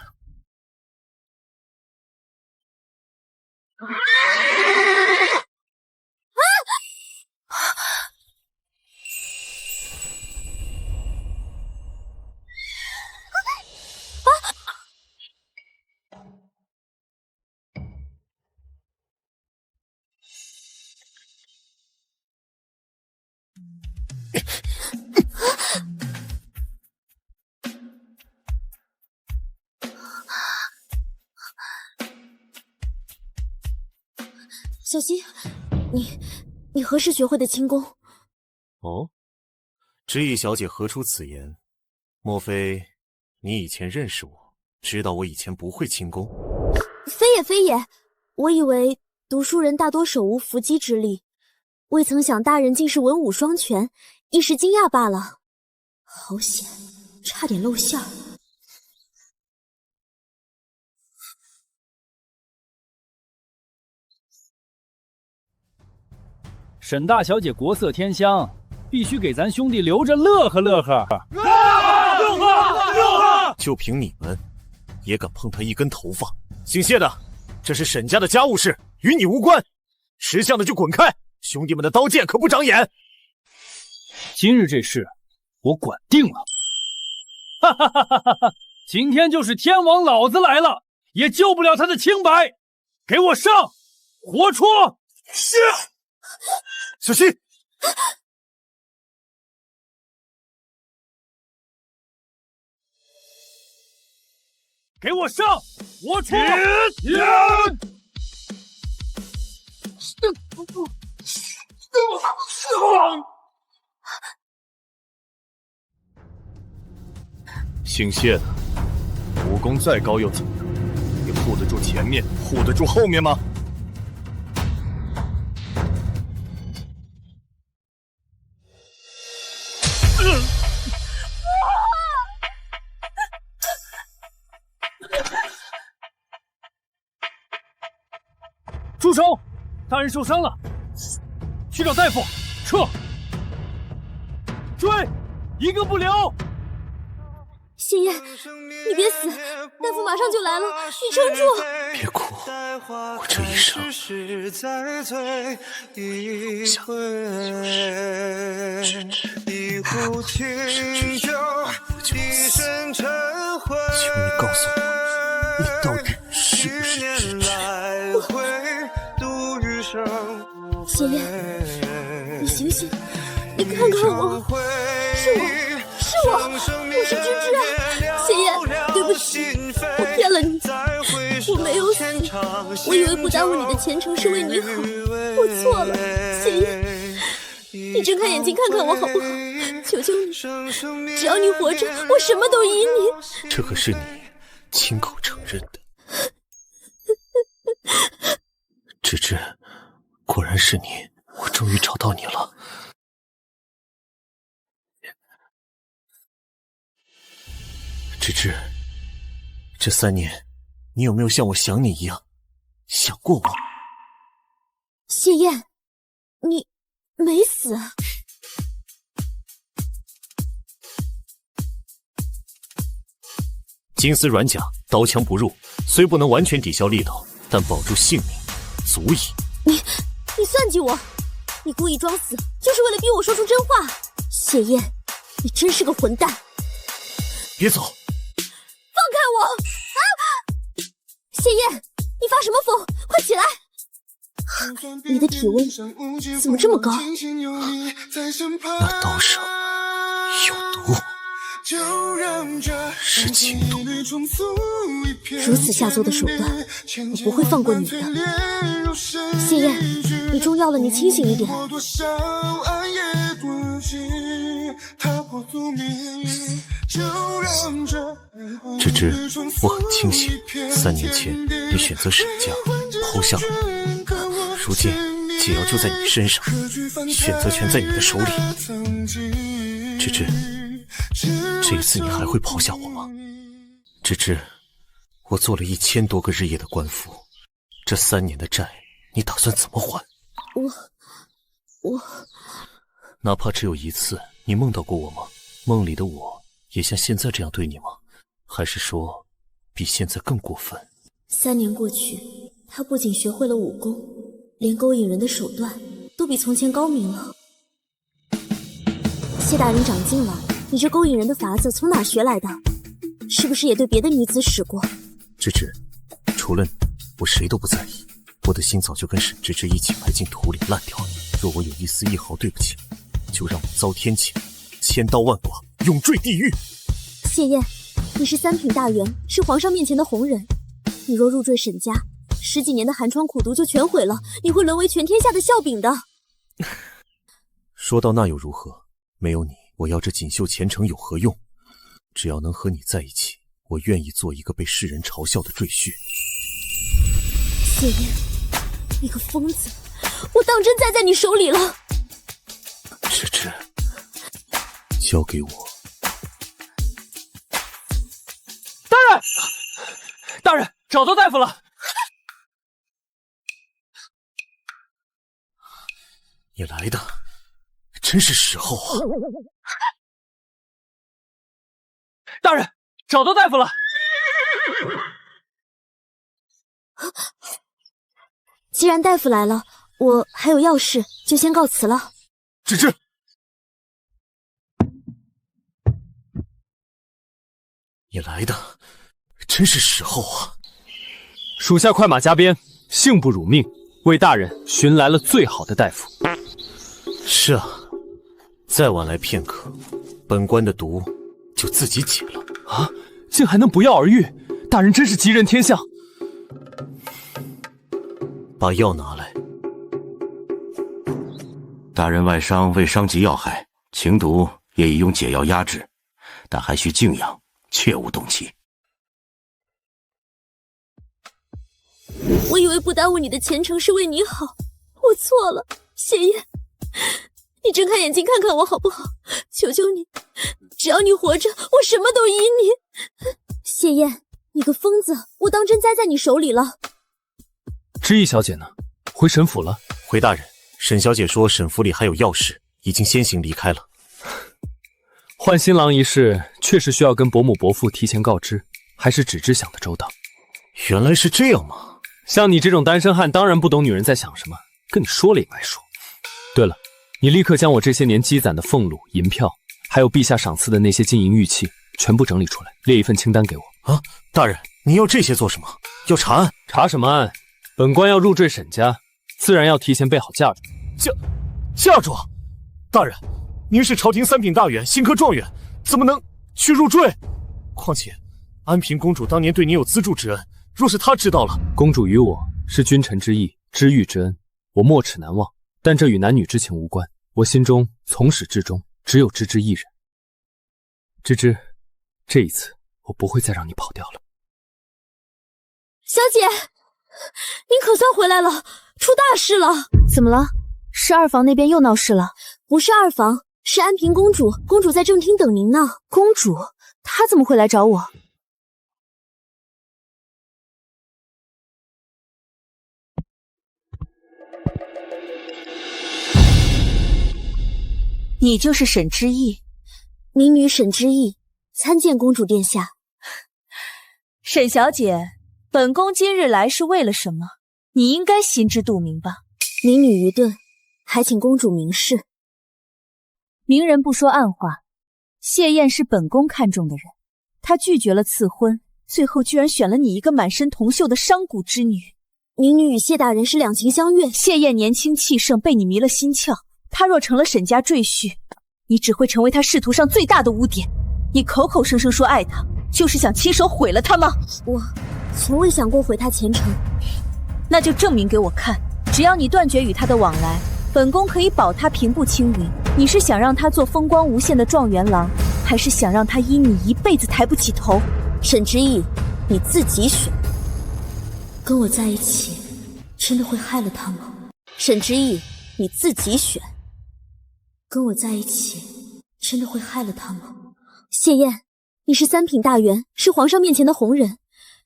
小溪，你何时学会的轻功？哦，知意小姐何出此言？莫非你以前认识我，知道我以前不会轻功？非也非也，我以为读书人大多手无缚鸡之力，未曾想大人竟是文武双全，一时惊讶罢了。好险，差点露馅儿。沈大小姐国色天香，必须给咱兄弟留着乐呵乐呵。乐呵！就凭你们，也敢碰她一根头发？姓谢的，这是沈家的家务事，与你无关。识相的就滚开！兄弟们的刀剑可不长眼。今日这事，我管定了。哈哈哈哈哈哈！今天就是天王老子来了，也救不了他的清白。给我上，活戳！是。小心！给我上！我错。姓谢的，武功再高又怎么样？你护得住前面，护得住后面吗？住手！大人受伤了，去找大夫，撤！追，一个不留！谢燕，你别死，大夫马上就来了，你撑住！别哭，我这一生求你告诉我，你到底是不是直直？谢燕，你醒醒，你看看我，是我是芝芝啊！谢燕，对不起，我骗了你，我没有死，我以为不耽误你的前程是为你好，我错了，谢燕，你睁开眼睛看看我好不好？求求你，只要你活着，我什么都依你。这可是你亲口承认的，芝芝，果然是你，我终于找到你了。芝芝，这3年，你有没有像我想你一样想过我？谢燕，你没死。金丝软甲，刀枪不入，虽不能完全抵消力道，但保住性命足矣。你算计我，你故意装死，就是为了逼我说出真话。谢燕，你真是个混蛋！别走！放开我！啊！谢燕，你发什么疯？快起来！你的体温怎么这么高？那刀上有毒，是情毒。如此下作的手段，我不会放过你的。谢燕，你中药了，你清醒一点。芝芝，我很清醒，3年前你选择沈家，抛下了我，如今解药就在你身上，选择权在你的手里。芝芝，这一次你还会抛下我吗？芝芝，我做了1000多个日夜的官夫，这3年的债，你打算怎么还？我哪怕只有一次，你梦到过我吗？梦里的我也像现在这样对你吗？还是说比现在更过分？3年过去，他不仅学会了武功，连勾引人的手段都比从前高明了。谢大人长进了，你这勾引人的法子从哪学来的？是不是也对别的女子使过？芝芝，除了你，我谁都不在意。我的心早就跟沈芝芝一起埋进土里烂掉了。若我有一丝一毫对不起，就让我遭天谴，千刀万剐，永坠地狱。谢燕，你是3品大员，是皇上面前的红人。你若入赘沈家，10几年的寒窗苦读就全毁了，你会沦为全天下的笑柄的。说到那又如何？没有你，我要这锦绣前程有何用？只要能和你在一起，我愿意做一个被世人嘲笑的赘婿。谢燕，你个疯子，我当真栽在你手里了。芝芝，交给我。大人，找到大夫了。你来的真是时候啊！大人，找到大夫了。既然大夫来了，我还有要事，就先告辞了。芝芝，你来的真是时候啊！属下快马加鞭，幸不辱命，为大人寻来了最好的大夫。是啊，再晚来片刻，本官的毒就自己解了。啊，竟还能不药而愈，大人真是吉人天相。把药拿来。大人外伤未伤及要害，情毒也已用解药压制，但还需静养，切勿动气。我以为不耽误你的前程是为你好，我错了，谢燕，你睁开眼睛看看我好不好？求求你，只要你活着，我什么都依你。谢燕，你个疯子，我当真栽在你手里了。知意小姐呢？回沈府了？回大人，沈小姐说沈府里还有要事，已经先行离开了。换新郎一事确实需要跟伯母伯父提前告知，还是只知想得周到。原来是这样吗？像你这种单身汉当然不懂女人在想什么，跟你说了也白说。对了，你立刻将我这些年积攒的俸禄、银票，还有陛下赏赐的那些金银玉器全部整理出来，列一份清单给我。啊，大人，您要这些做什么？要查案？查什么案？本官要入赘沈家，自然要提前备好嫁妆。嫁妆？大人，您是朝廷3品大员，新科状元，怎么能去入赘？况且，安平公主当年对您有资助之恩，若是她知道了，公主与我是君臣之义，知遇之恩，我没齿难忘。但这与男女之情无关，我心中从始至终只有芝芝一人。芝芝，这一次我不会再让你跑掉了。小姐，您可算回来了，出大事了！怎么了？是二房那边又闹事了？不是二房，是安平公主，公主在正厅等您呢。公主？她怎么会来找我？你就是沈之意，民女沈之意，参见公主殿下。沈小姐，本宫今日来是为了什么？你应该心知肚明吧？民女愚钝，还请公主明示。明人不说暗话，谢燕是本宫看中的人，她拒绝了赐婚，最后居然选了你一个满身铜锈的商贾之女。民女与谢大人是两情相悦，谢燕年轻气盛，被你迷了心窍。她若成了沈家赘婿，你只会成为她仕途上最大的污点。你口口声声说爱她，就是想亲手毁了她吗？我从未想过毁她前程。那就证明给我看，只要你断绝与她的往来，本宫可以保她平步青云。你是想让她做风光无限的状元郎，还是想让她因你一辈子抬不起头？沈之意，你自己选。跟我在一起，真的会害了她吗？沈之意，你自己选。跟我在一起，真的会害了他吗？谢燕，你是3品大员，是皇上面前的红人。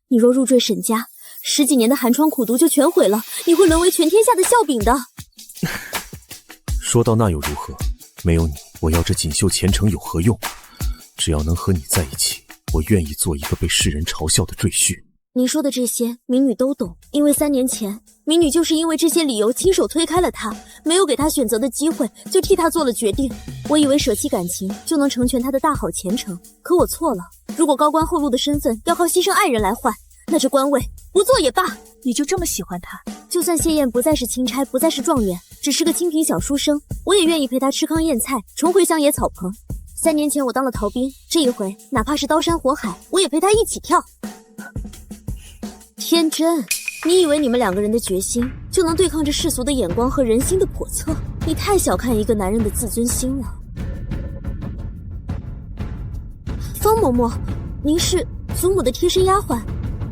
你若入赘沈家，10几年的寒窗苦读就全毁了，你会沦为全天下的笑柄的。说到那又如何？没有你，我要这锦绣前程有何用？只要能和你在一起，我愿意做一个被世人嘲笑的赘婿。您说的这些，民女都懂。因为3年前，民女就是因为这些理由亲手推开了他，没有给他选择的机会，就替他做了决定。我以为舍弃感情就能成全他的大好前程，可我错了。如果高官厚禄的身份要靠牺牲爱人来换，那这官位不做也罢。你就这么喜欢他？就算谢燕不再是钦差，不再是状元，只是个清贫小书生，我也愿意陪他吃糠咽菜，重回乡野草棚。3年前我当了逃兵，这一回哪怕是刀山火海，我也陪他一起跳。天真，你以为你们2个人的决心就能对抗这世俗的眼光和人心的叵测？你太小看一个男人的自尊心了。方嬷嬷，您是祖母的贴身丫鬟，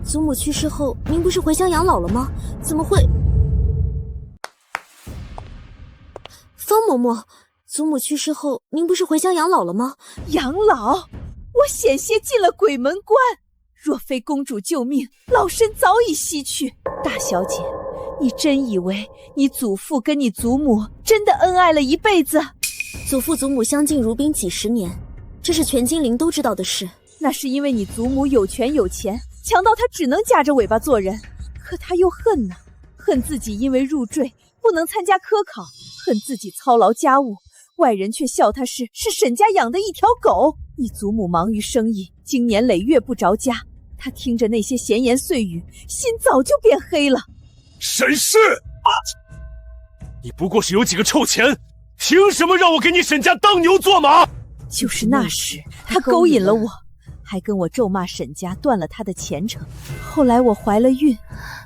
祖母去世后，您不是回乡养老了吗？怎么会？方嬷嬷，祖母去世后，您不是回乡养老了吗？养老？我险些进了鬼门关。若非公主救命，老身早已西去。大小姐，你真以为你祖父跟你祖母真的恩爱了一辈子？祖父祖母相敬如宾几10年，这是全金陵都知道的事。那是因为你祖母有权有钱，强到她只能夹着尾巴做人。可她又恨呢，恨自己因为入赘不能参加科考，恨自己操劳家务，外人却笑她是沈家养的一条狗。你祖母忙于生意，经年累月不着家，她听着那些闲言碎语，心早就变黑了。沈氏，你不过是有几个臭钱，凭什么让我给你沈家当牛做马？就是那时，他勾引了我，还跟我咒骂沈家断了他的前程。后来我怀了孕，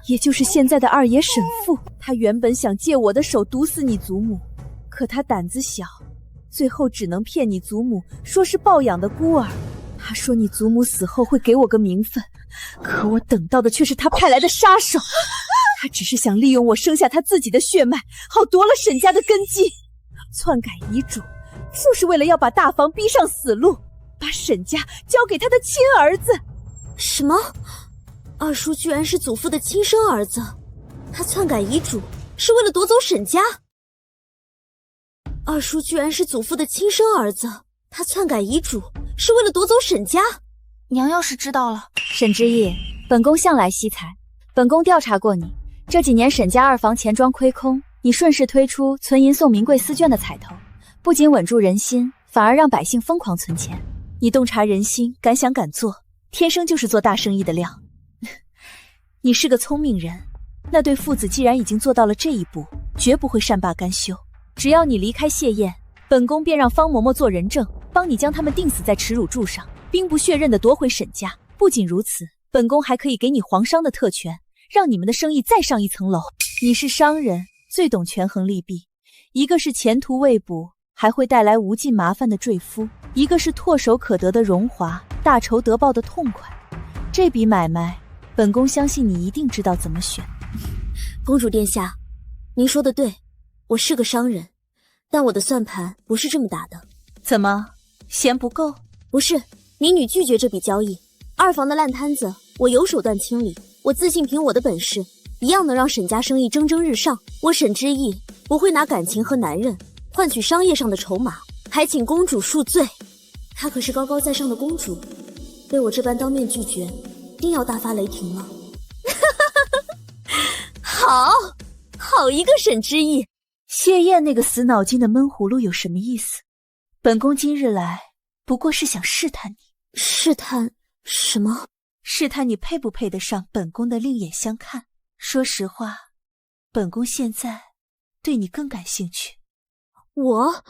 也就是现在的二爷沈父，他原本想借我的手毒死你祖母，可他胆子小，最后只能骗你祖母说是抱养的孤儿。他说你祖母死后会给我个名分，可我等到的却是他派来的杀手。他只是想利用我生下他自己的血脉，好夺了沈家的根基。篡改遗嘱，就是为了要把大房逼上死路，把沈家交给他的亲儿子。什么？二叔居然是祖父的亲生儿子？他篡改遗嘱是为了夺走沈家？二叔居然是祖父的亲生儿子？他篡改遗嘱是为了夺走沈家？娘要是知道了。沈之意，本宫向来惜财，本宫调查过你，这几年沈家二房钱庄亏空，你顺势推出存银送名贵丝绢的彩头，不仅稳住人心，反而让百姓疯狂存钱。你洞察人心，敢想敢做，天生就是做大生意的料。你是个聪明人，那对父子既然已经做到了这一步，绝不会善罢甘休。只要你离开谢燕，本宫便让方嬷嬷做人证，帮你将他们钉死在耻辱柱上，兵不血刃地夺回沈家。不仅如此，本宫还可以给你皇商的特权，让你们的生意再上一层楼。你是商人，最懂权衡利弊，一个是前途未卜，还会带来无尽麻烦的赘夫，一个是唾手可得的荣华，大仇得报的痛快。这笔买卖，本宫相信你一定知道怎么选。公主殿下，您说的对，我是个商人，但我的算盘不是这么打的。怎么，嫌不够？不是，民女拒绝这笔交易。二房的烂摊子，我有手段清理。我自信凭我的本事，一样能让沈家生意蒸蒸日上。我沈之意不会拿感情和男人换取商业上的筹码，还请公主恕罪。她可是高高在上的公主，被我这般当面拒绝，定要大发雷霆了。好一个沈之意！谢燕那个死脑筋的闷葫芦有什么意思？本宫今日来不过是想试探你。试探什么？试探你配不配得上本宫的另眼相看。说实话，本宫现在对你更感兴趣。我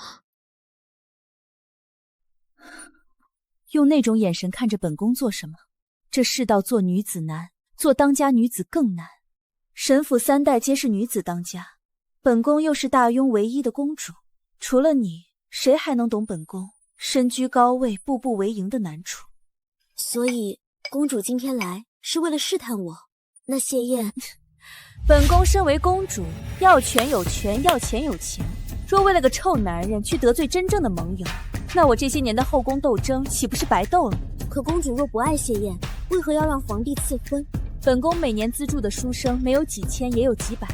用那种眼神看着本宫做什么？这世道做女子难，做当家女子更难。沈府三代皆是女子当家，本宫又是大雍唯一的公主，除了你，谁还能懂本宫身居高位步步为营的难处？所以公主今天来是为了试探我。那谢燕，本宫身为公主，要权有权，要钱有钱。若为了个臭男人去得罪真正的盟友，那我这些年的后宫斗争岂不是白斗了？可公主若不爱谢燕，为何要让皇帝赐婚？本宫每年资助的书生没有几千也有几百，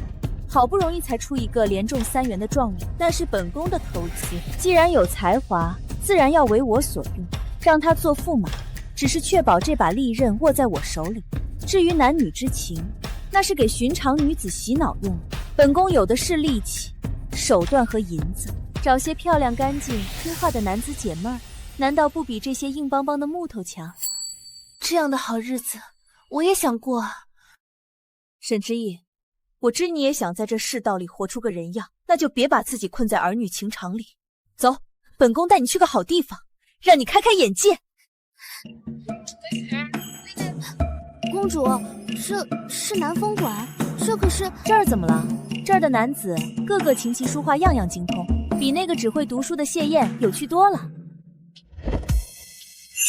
好不容易才出一个连中3元的状元，那是本宫的投资。既然有才华，自然要为我所用，让他做驸马，只是确保这把利刃握在我手里。至于男女之情，那是给寻常女子洗脑用的。本宫有的是力气、手段和银子，找些漂亮、干净、听话的男子解闷儿，难道不比这些硬邦邦的木头强？这样的好日子，我也想过啊。沈之意，我知你也想在这世道里活出个人样，那就别把自己困在儿女情长里。走，本宫带你去个好地方，让你开开眼界。公主，是南风馆，这可是……这儿怎么了？这儿的男子个个琴棋书画样样精通，比那个只会读书的谢燕有趣多了。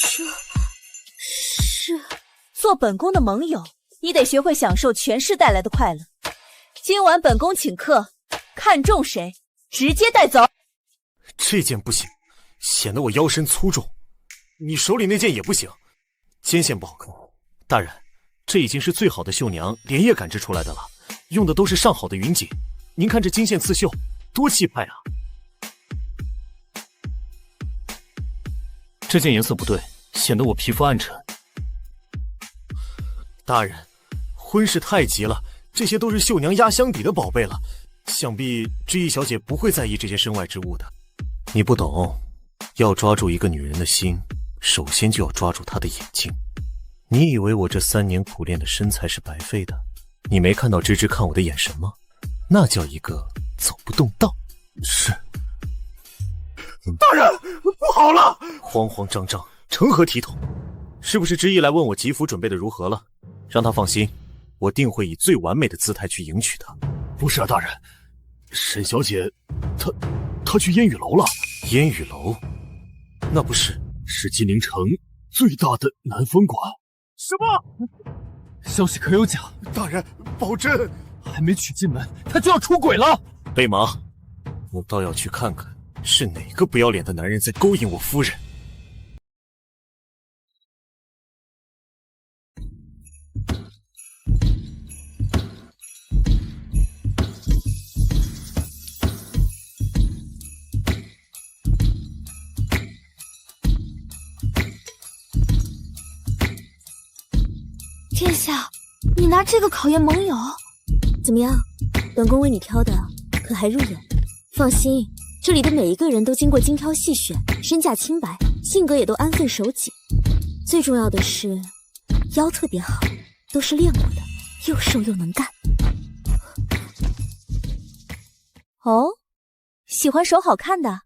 这是做本宫的盟友，你得学会享受权势带来的快乐。今晚本宫请客，看中谁直接带走。这件不行，显得我腰身粗重。你手里那件也不行，肩线不好看。大人，这已经是最好的绣娘连夜赶制出来的了，用的都是上好的云锦。您看这金线刺绣，多气派啊！这件颜色不对，显得我皮肤暗沉。大人，婚事太急了，这些都是绣娘压箱底的宝贝了，想必知意小姐不会在意这些身外之物的。你不懂，要抓住一个女人的心，首先就要抓住她的眼睛。你以为我这3年苦练的身材是白费的？你没看到芝芝看我的眼神吗？那叫一个走不动道。是。大人，不好了！慌慌张张，成何体统？是不是知意来问我吉服准备的如何了？让他放心，我定会以最完美的姿态去迎娶她。不是啊，大人，沈小姐，她去烟雨楼了。烟雨楼，那不是吉宁城最大的南风馆。什么？消息可有假？大人，保真。还没娶进门，他就要出轨了。贝芒，我倒要去看看是哪个不要脸的男人在勾引我夫人。殿下，你拿这个考验盟友？怎么样，本宫为你挑的可还入眼？放心，这里的每一个人都经过精挑细选，身价清白，性格也都安分守己。最重要的是，腰特别好，都是练过的，又瘦又能干。哦，喜欢手好看的？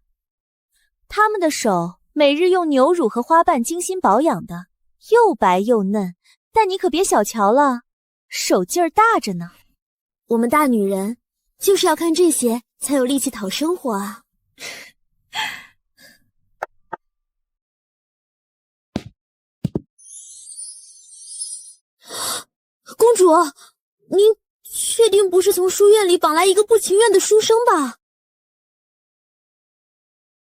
他们的手每日用牛乳和花瓣精心保养的，又白又嫩。但你可别小瞧了，手劲儿大着呢。我们大女人就是要看这些才有力气讨生活啊。公主，您确定不是从书院里绑来一个不情愿的书生吧？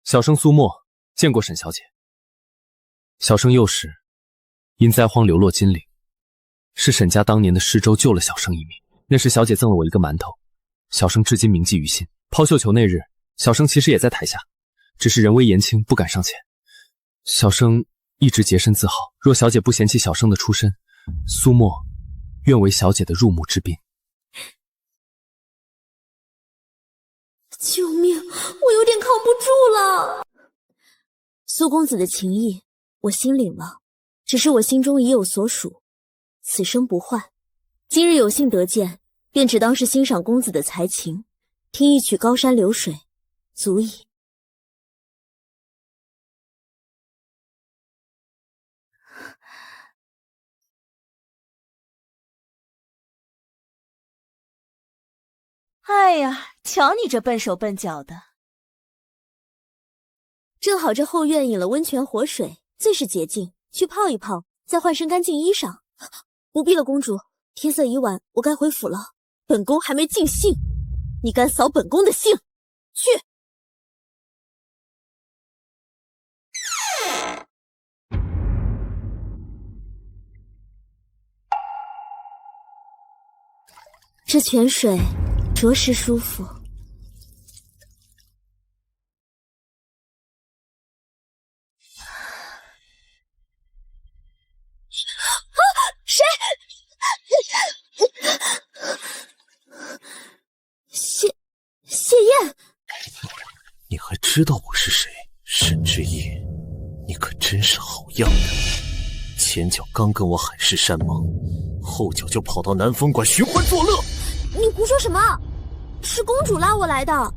小生苏沫见过沈小姐。小生幼时因灾荒流落金陵，是沈家当年的施粥救了小生一命。那时小姐赠了我一个馒头，小生至今铭记于心。抛绣球那日，小生其实也在台下，只是人微言轻，不敢上前。小生一直洁身自好，若小姐不嫌弃小生的出身，苏沫愿为小姐的入幕之宾。救命！我有点扛不住了。苏公子的情谊我心领了，只是我心中已有所属，此生不换。今日有幸得见，便只当是欣赏公子的才情，听一曲高山流水，足矣。哎呀，瞧你这笨手笨脚的。正好这后院引了温泉活水，最是洁净，去泡一泡，再换身干净衣裳。不必了，公主，天色已晚，我该回府了。本宫还没尽兴，你敢扫本宫的兴？去！这泉水着实舒服。谁？谢燕，你还知道我是谁？沈之意，你可真是好样的！前脚刚跟我海誓山盟，后脚就跑到南风馆寻欢作乐。你胡说什么？是公主拉我来的。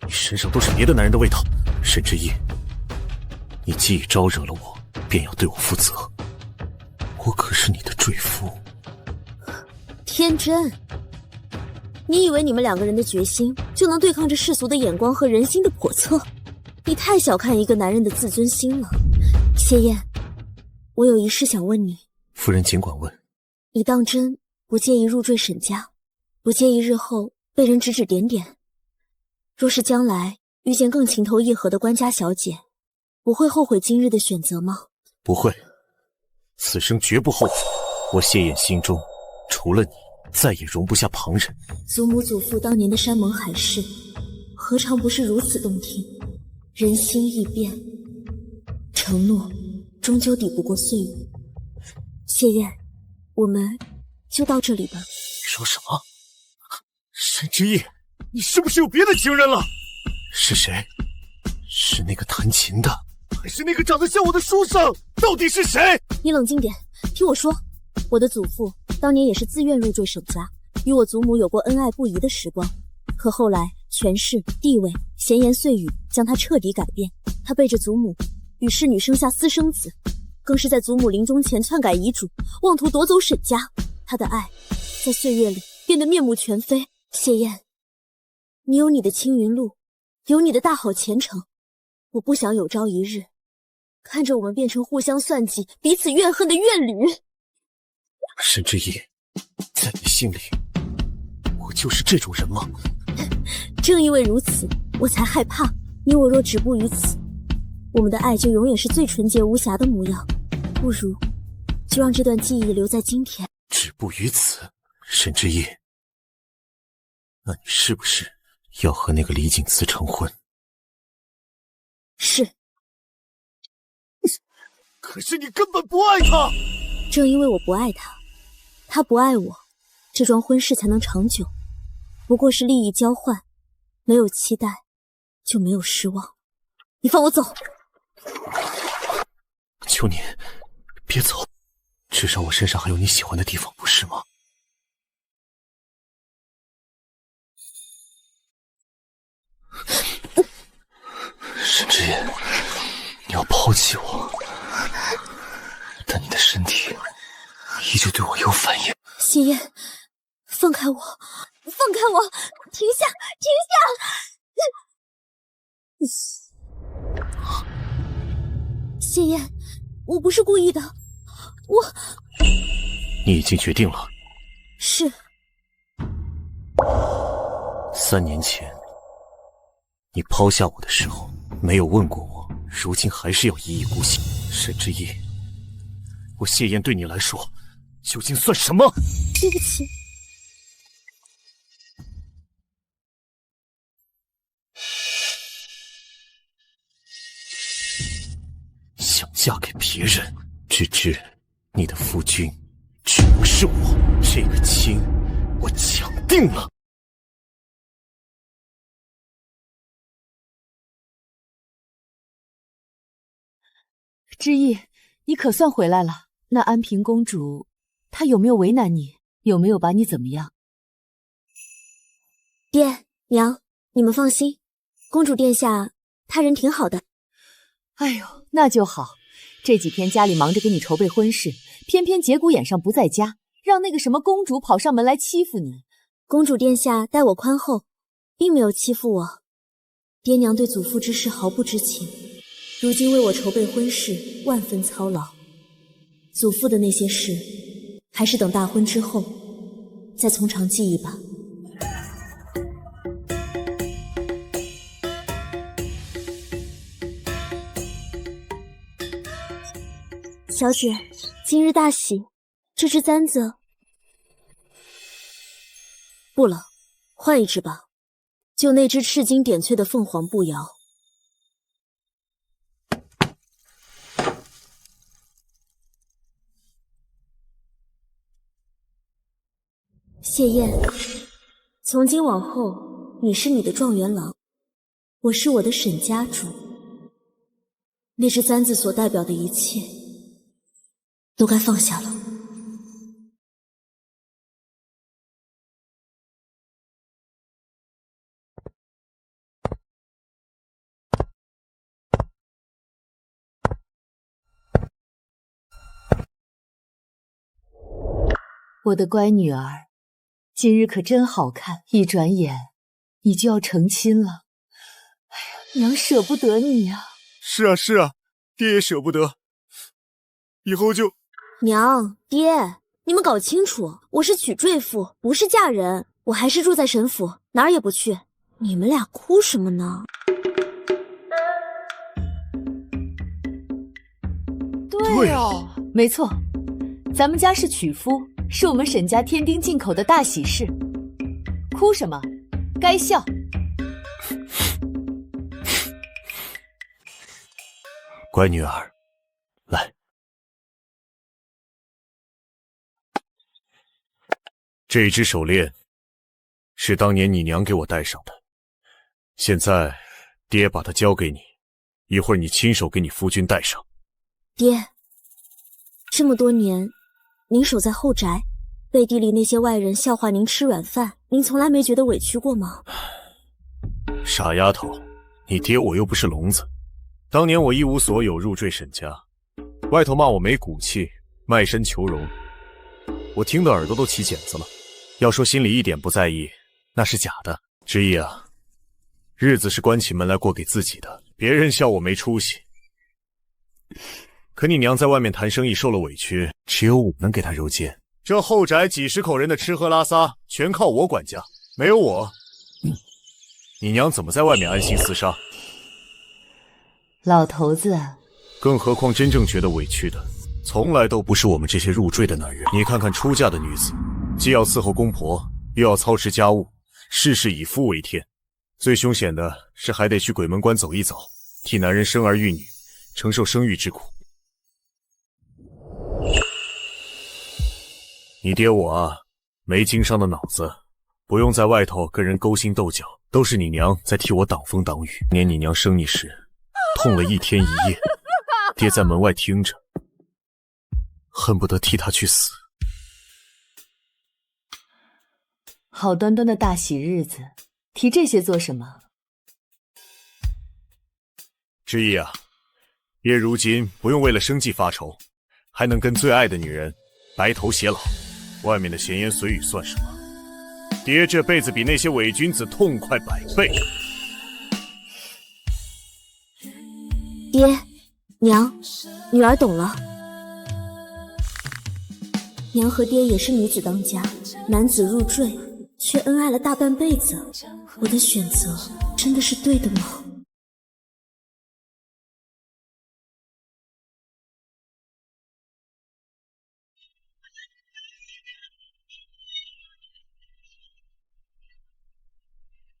你身上都是别的男人的味道，沈之意，你既已招惹了我，便要对我负责。我可是你的坠夫。天真，你以为你们两个人的决心就能对抗这世俗的眼光和人心的叵测？你太小看一个男人的自尊心了。谢燕，我有一事想问你。夫人尽管问。你当真不介意入赘沈家，不介意日后被人指指点点？若是将来遇见更情投意合的官家小姐，不会后悔今日的选择吗？不会，此生绝不后悔。我谢燕心中除了你，再也容不下旁人。祖母祖父当年的山盟海誓，何尝不是如此动听？人心易变，承诺终究抵不过岁月。谢燕，我们就到这里吧。说什么？沈之意，你是不是有别的情人了？是谁？是那个弹琴的，还是那个长得像我的书生？到底是谁？你冷静点，听我说。我的祖父当年也是自愿入赘沈家，与我祖母有过恩爱不移的时光。可后来权势、地位、闲言碎语将他彻底改变。他背着祖母与侍女生下私生子，更是在祖母临终前篡改遗嘱，妄图夺走沈家。他的爱在岁月里变得面目全非。谢燕，你有你的青云路，有你的大好前程，我不想有朝一日看着我们变成互相算计、彼此怨恨的怨侣。沈之意，在你心里，我就是这种人吗？正因为如此，我才害怕。你我若止步于此，我们的爱就永远是最纯洁无瑕的模样。不如，就让这段记忆留在今天。止步于此，沈之意，那你是不是要和那个李景慈成婚？是。可是你根本不爱他。正因为我不爱他，他不爱我，这桩婚事才能长久。不过是利益交换，没有期待，就没有失望。你放我走！求你，别走，至少我身上还有你喜欢的地方，不是吗？沈之言，你要抛弃我，但你的身体依旧对我有反应。谢燕，放开我，放开我，停下，停下！谢燕，我不是故意的，你已经决定了？是。3年前，你抛下我的时候，没有问过我，如今还是要一意孤行。沈之意，我谢燕对你来说，究竟算什么？对不起。想嫁给别人，芝芝，你的夫君只能是我。这个亲，我抢定了。之意，你可算回来了。那安平公主，她有没有为难你？有没有把你怎么样？爹娘，你们放心，公主殿下她人挺好的。哎呦，那就好。这几天家里忙着给你筹备婚事，偏偏节骨眼上不在家，让那个什么公主跑上门来欺负你。公主殿下待我宽厚，并没有欺负我。爹娘对祖父之事毫不知情，如今为我筹备婚事，万分操劳。祖父的那些事，还是等大婚之后再从长计议吧。小姐，今日大喜，这只簪子不了，换一只吧，就那只赤金点翠的凤凰步摇。谢燕，从今往后，你是你的状元郎，我是我的沈家主。那只簪子所代表的一切，都该放下了。我的乖女儿，今日可真好看，一转眼你就要成亲了。哎呀，娘舍不得你呀。是啊是啊，爹也舍不得，以后就……娘爹，你们搞清楚，我是娶赘妇，不是嫁人，我还是住在沈府，哪儿也不去。你们俩哭什么呢？对哦，没错，咱们家是娶夫，是我们沈家添丁进口的大喜事。哭什么？该笑。乖女儿，来，这只手链是当年你娘给我戴上的，现在爹把它交给你，一会儿你亲手给你夫君戴上。爹，这么多年，您守在后宅，背地里那些外人笑话您吃软饭，您从来没觉得委屈过吗？傻丫头，你爹我又不是聋子。当年我一无所有入赘沈家，外头骂我没骨气，卖身求荣，我听得耳朵都起茧子了。要说心里一点不在意，那是假的。之意啊，日子是关起门来过给自己的，别人笑我没出息。可你娘在外面谈生意受了委屈，只有我能给她揉肩。这后宅几十口人的吃喝拉撒全靠我管家，没有我，你娘怎么在外面安心厮杀？老头子，更何况真正觉得委屈的，从来都不是我们这些入赘的男人。你看看出嫁的女子，既要伺候公婆，又要操持家务，事事以夫为天。最凶险的是还得去鬼门关走一走，替男人生儿育女，承受生育之苦。你爹我啊，没经商的脑子，不用在外头跟人勾心斗角，都是你娘在替我挡风挡雨。年你娘生你时，痛了一天一夜，爹在门外听着，恨不得替她去死。好端端的大喜日子，提这些做什么？之意啊，爹如今不用为了生计发愁，还能跟最爱的女人白头偕老，外面的闲言碎语算什么？爹这辈子比那些伪君子痛快100倍。爹，娘，女儿懂了。娘和爹也是女子当家，男子入赘，却恩爱了大半辈子。我的选择真的是对的吗？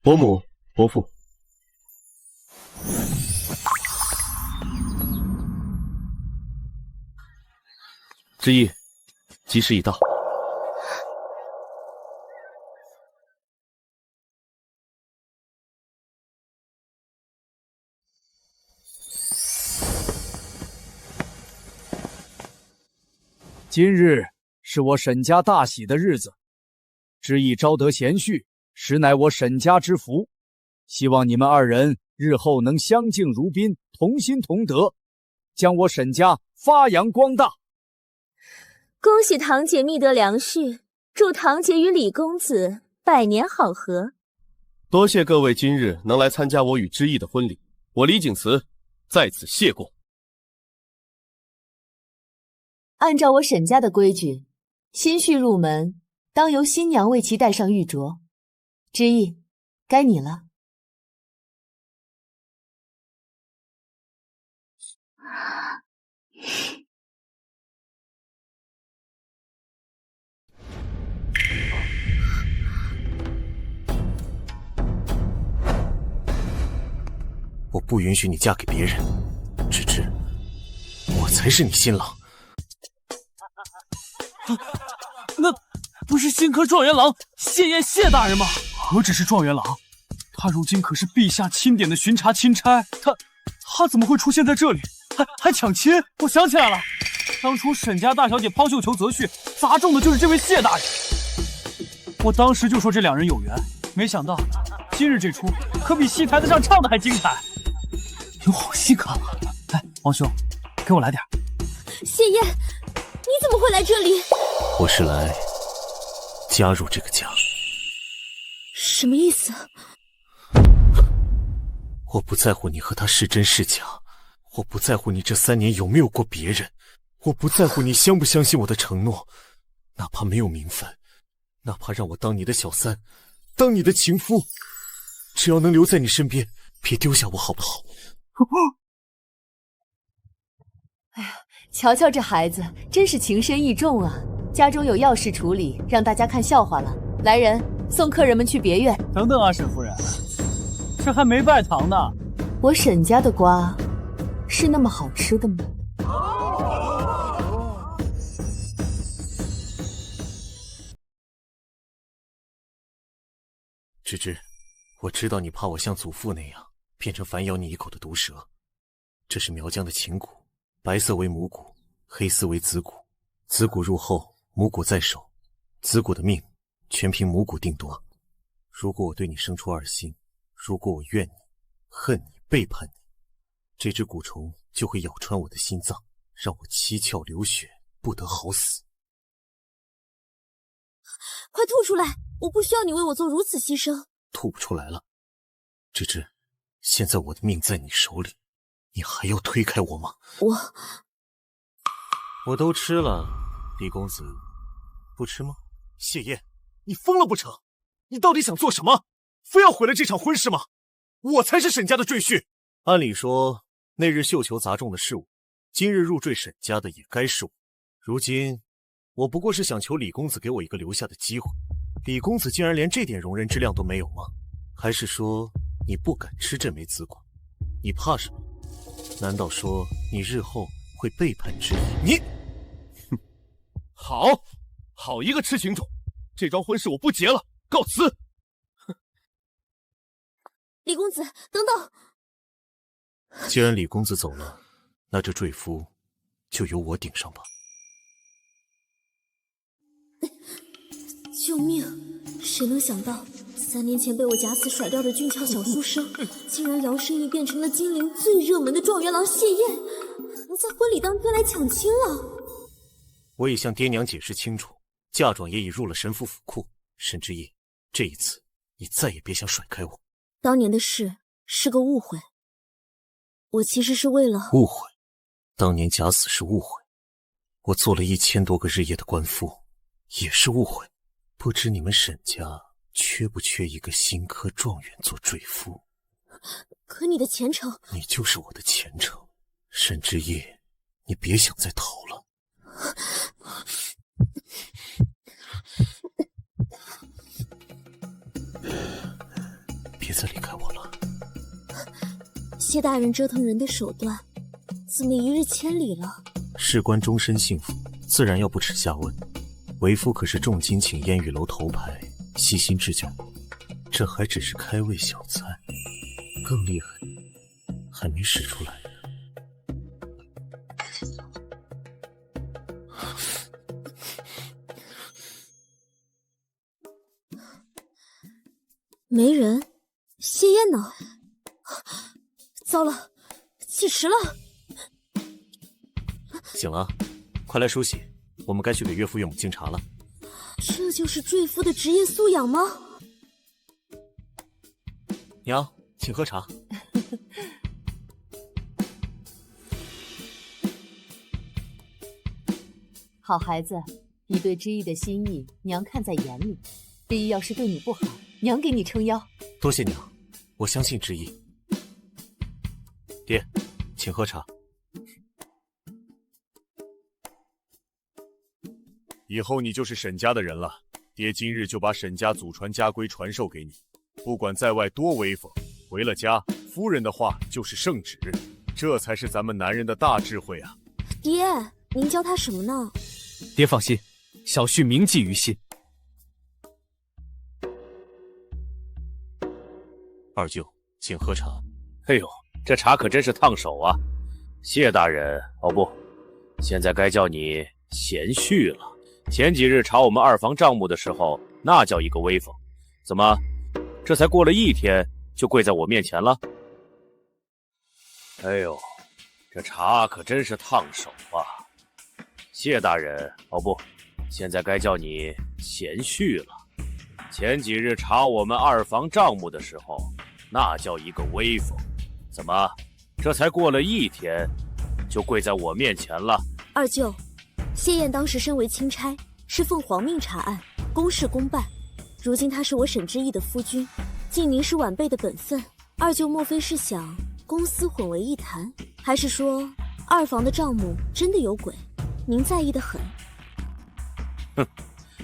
伯母、伯父，之意，吉时已到。今日是我沈家大喜的日子，之意招得贤婿，实乃我沈家之福。希望你们二人日后能相敬如宾，同心同德，将我沈家发扬光大。恭喜堂姐觅得良婿，祝堂姐与李公子百年好合。多谢各位今日能来参加我与之意的婚礼，我李景慈在此谢过。按照我沈家的规矩，新婿入门当由新娘为其戴上玉镯。之意，该你了。我不允许你嫁给别人，芝芝，我才是你新郎。那不是新科状元郎谢燕谢大人吗？何止是状元郎，他如今可是陛下钦点的巡查钦差，他怎么会出现在这里？还抢亲？我想起来了，当初沈家大小姐抛绣球择婿，砸中的就是这位谢大人。我当时就说这两人有缘，没想到今日这出可比戏台子上唱的还精彩，有好戏看了。哎，王兄，给我来点。谢燕，你怎么会来这里？我是来加入这个家。什么意思？我不在乎你和他是真是假，我不在乎你这3年有没有过别人，我不在乎你相不相信我的承诺，哪怕没有名分，哪怕让我当你的小三，当你的情夫，只要能留在你身边，别丢下我好不好？哎呀，瞧瞧这孩子，真是情深意重啊！家中有要事处理，让大家看笑话了。来人，送客人们去别院。等等啊，沈夫人，这还没拜堂呢。我沈家的瓜是那么好吃的吗？芝芝，我知道你怕我像祖父那样变成反咬你一口的毒蛇。这是苗疆的琴骨，白色为母骨，黑丝为子骨。子骨入后，母骨在手，子骨的命全凭母骨定夺。如果我对你生出二心，如果我怨你、恨你、背叛你，这只蛊虫就会咬穿我的心脏，让我七窍流血，不得好死。快吐出来！我不需要你为我做如此牺牲。吐不出来了。芝芝，现在我的命在你手里，你还要推开我吗？我都吃了，李公子不吃吗？谢烨，你疯了不成？你到底想做什么？非要毁了这场婚事吗？我才是沈家的赘婿。按理说，那日绣球砸中的是我，今日入赘沈家的也该是我。如今，我不过是想求李公子给我一个留下的机会。李公子竟然连这点容忍之量都没有吗？还是说你不敢吃这枚子果？你怕什么？难道说你日后会背叛之意？你，哼，好一个痴情种！这桩婚事我不结了，告辞。李公子，等等！既然李公子走了，那这赘夫就由我顶上吧。救命！谁能想到，3年前被我假死甩掉的俊俏小书生，竟然摇身一变成了金陵最热门的状元郎谢燕，在婚礼当天来抢亲了。我已向爹娘解释清楚，嫁妆也已入了神府府库。沈之意，这一次你再也别想甩开我。当年的事是个误会，我其实是为了……误会？当年假死是误会，我做了1000多个日夜的官夫，也是误会。不知你们沈家缺不缺一个新科状元做赘夫？可你的前程……你就是我的前程，沈之意，你别想再逃了。别再离开我了。谢大人折腾人的手段，怎么一日千里了？事关终身幸福，自然要不耻下问。为夫可是重金请烟雨楼头牌，悉心制教过，这还只是开胃小菜，更厉害还没使出来。没人，谢燕呢？糟了，起迟了。醒了，快来梳洗，我们该去给岳父岳母敬茶了。这就是赘夫的职业素养吗？娘，请喝茶。好孩子，你对之意的心意，娘看在眼里。之意要是对你不好，娘给你撑腰。多谢娘，我相信之意。爹，请喝茶。以后你就是沈家的人了，爹今日就把沈家祖传家规传授给你。不管在外多威风，回了家，夫人的话就是圣旨，这才是咱们男人的大智慧啊！爹，您教他什么呢？爹放心，小婿铭记于心。二舅，请喝茶。哎呦，这茶可真是烫手啊！谢大人，哦不，现在该叫你贤婿了。前几日查我们二房账目的时候，那叫一个威风。怎么，这才过了1天，就跪在我面前了？哎呦，这茶可真是烫手啊！谢大人，哦不，现在该叫你贤婿了。前几日查我们二房账目的时候，那叫一个威风。怎么，这才过了1天，就跪在我面前了？二舅，谢燕当时身为钦差，是奉皇命查案，公事公办。如今他是我沈之意的夫君，尽您是晚辈的本分。二舅莫非是想公私混为一谈，还是说二房的账目真的有鬼？您在意的很。哼，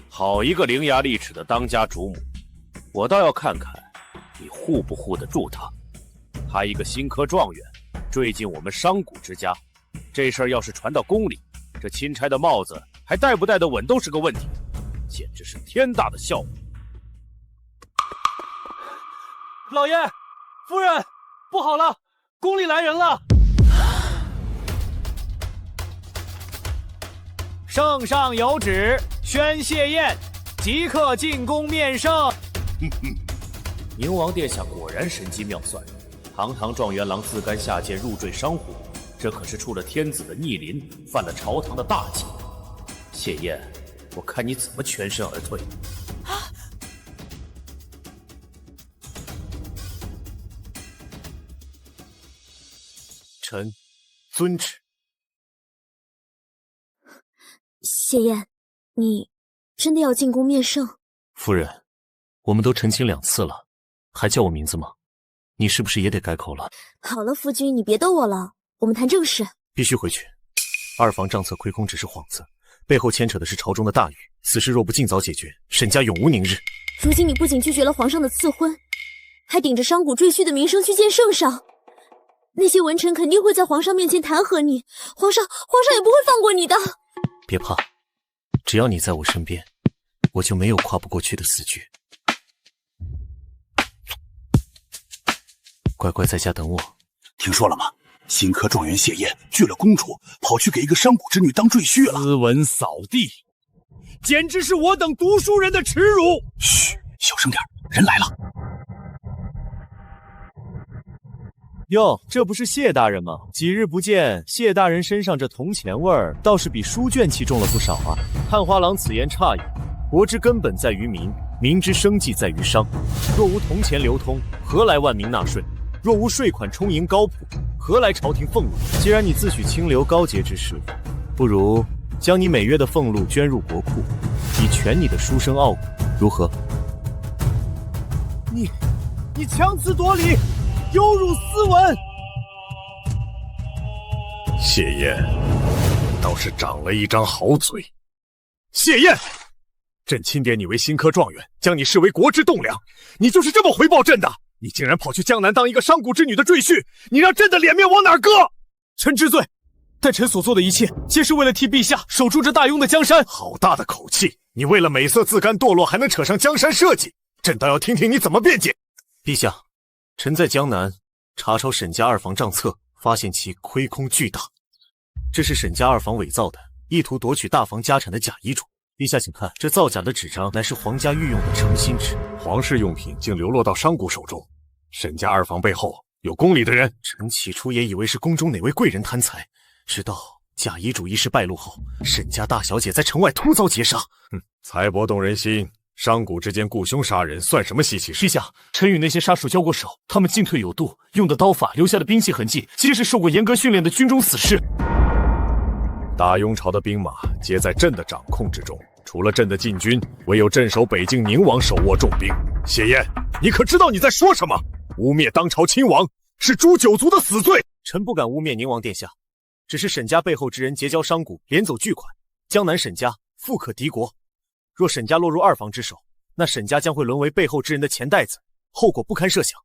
好一个伶牙俐齿的当家主母，我倒要看看你护不护得住他。他一个新科状元，坠进我们商贾之家，这事儿要是传到宫里，这钦差的帽子还戴不戴得稳都是个问题，简直是天大的笑话。老爷，夫人，不好了，宫里来人了！圣上有旨，宣谢燕即刻进宫面圣。宁王殿下果然神机妙算，堂堂状元郎自甘下贱入赘商户，这可是触了天子的逆鳞，犯了朝堂的大忌。谢燕，我看你怎么全身而退。臣遵旨。谢燕，你真的要进宫面圣？夫人，我们都成亲2次了，还叫我名字吗？你是不是也得改口了？好了，夫君，你别逗我了，我们谈正事。必须回去。二房账册亏空只是幌子，背后牵扯的是朝中的大狱，此事若不尽早解决，沈家永无宁日。如今你不仅拒绝了皇上的赐婚，还顶着商贾赘婿的名声去见圣上，那些文臣肯定会在皇上面前弹劾你，皇上也不会放过你的。别怕，只要你在我身边，我就没有跨不过去的死局。乖乖在家等我。听说了吗？新科状元谢燕拒了公主，跑去给一个商贾之女当赘婿了。斯文扫地，简直是我等读书人的耻辱！嘘，小声点，人来了。哟，这不是谢大人吗？几日不见，谢大人身上这铜钱味儿，倒是比书卷气重了不少啊。探花郎此言差矣。国之根本在于民，民之生计在于商。若无铜钱流通，何来万民纳税？若无税款充盈高铺，何来朝廷俸禄？既然你自诩清流高洁之士，不如将你每月的俸禄捐入国库，以全你的书生傲骨，如何？你强词夺理，有辱斯文。谢燕倒是长了一张好嘴。谢燕，朕钦点你为新科状元，将你视为国之栋梁，你就是这么回报朕的？你竟然跑去江南当一个商贾之女的赘婿，你让朕的脸面往哪儿搁？臣知罪，但臣所做的一切，皆是为了替陛下守住这大雍的江山。好大的口气！你为了美色自甘堕落，还能扯上江山社稷？朕倒要听听你怎么辩解。陛下，臣在江南查抄沈家二房账册，发现其亏空巨大，这是沈家二房伪造的，意图夺取大房家产的假遗嘱。陛下请看，这造假的纸张乃是皇家御用的诚心纸，皇室用品竟流落到商贾手中。沈家二房背后有宫里的人。臣起初也以为是宫中哪位贵人贪财，直到假遗嘱一事败露后，沈家大小姐在城外突遭劫杀。财帛动人心，商贾之间雇凶杀人算什么稀奇事？陛下，臣与那些杀手交过手，他们进退有度，用的刀法留下的兵器痕迹，皆是受过严格训练的军中死士。大雍朝的兵马皆在朕的掌控之中，除了朕的禁军，唯有镇守北境宁王手握重兵。谢燕，你可知道你在说什么？污蔑当朝亲王是诛九族的死罪。臣不敢污蔑宁王殿下，只是沈家背后之人结交商贾，连走巨款，江南沈家富可敌国。若沈家落入二房之手，那沈家将会沦为背后之人的钱袋子，后果不堪设想。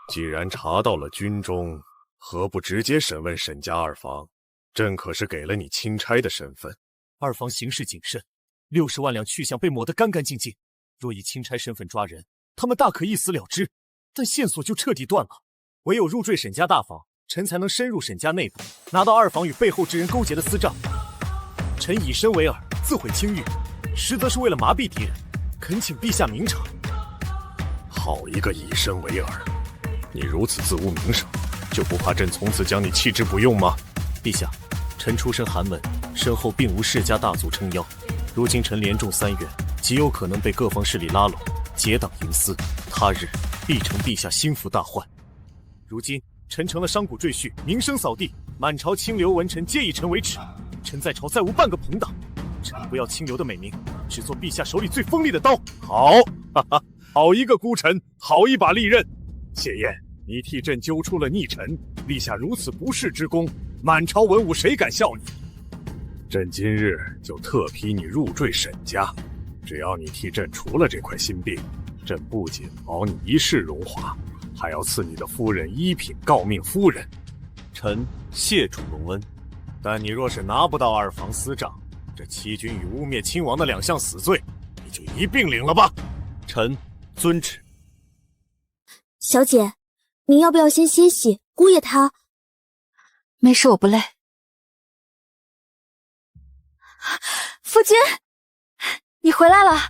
既然查到了军中，何不直接审问沈家二房？朕可是给了你钦差的身份。二房行事谨慎，60万两去向被抹得干干净净。若以钦差身份抓人，他们大可一死了之，但线索就彻底断了。唯有入赘沈家大房，臣才能深入沈家内部，拿到二房与背后之人勾结的私账。臣以身为饵，自毁清誉，实则是为了麻痹敌人，恳请陛下明察。好一个以身为饵！你如此自污名声，就不怕朕从此将你弃之不用吗？陛下，臣出身寒门，身后并无世家大族撑腰，如今臣连中3元，极有可能被各方势力拉拢，结党营私，他日必成陛下心腹大患。如今臣成了商贾赘婿，名声扫地，满朝清流文臣皆以臣为耻，臣在朝再无半个朋党。臣不要清流的美名，只做陛下手里最锋利的刀。好，哈哈，好一个孤臣，好一把利刃。谢燕，你替朕揪出了逆臣，立下如此不世之功，满朝文武谁敢笑你？朕今日就特批你入赘沈家，只要你替朕除了这块心病，朕不仅保你一世荣华，还要赐你的夫人一品诰命夫人。臣谢主隆恩，但你若是拿不到二房私账，这欺君与污蔑亲王的2项死罪，你就一并领了吧。臣遵旨。小姐，您要不要先歇息？姑爷他……没事，我不累。夫君，你回来了。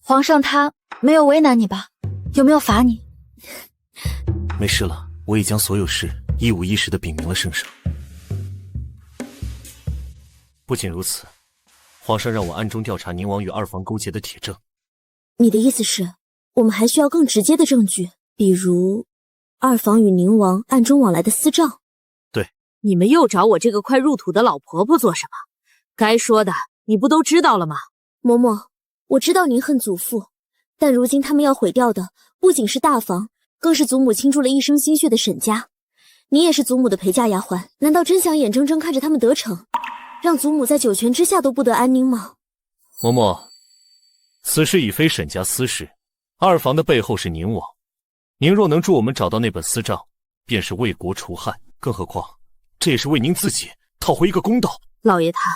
皇上他没有为难你吧？有没有罚你？没事了，我已将所有事一五一十地禀明了圣上。不仅如此，皇上让我暗中调查宁王与二房勾结的铁证。你的意思是，我们还需要更直接的证据，比如二房与宁王暗中往来的私账？对。你们又找我这个快入土的老婆婆做什么？该说的你不都知道了吗？嬷嬷，我知道您恨祖父，但如今他们要毁掉的不仅是大房，更是祖母倾注了一生心血的沈家。你也是祖母的陪嫁丫鬟，难道真想眼睁睁看着他们得逞，让祖母在九泉之下都不得安宁吗？嬷嬷，此事已非沈家私事，二房的背后是宁王。您若能助我们找到那本私账，便是为国除害，更何况这也是为您自己讨回一个公道。老爷他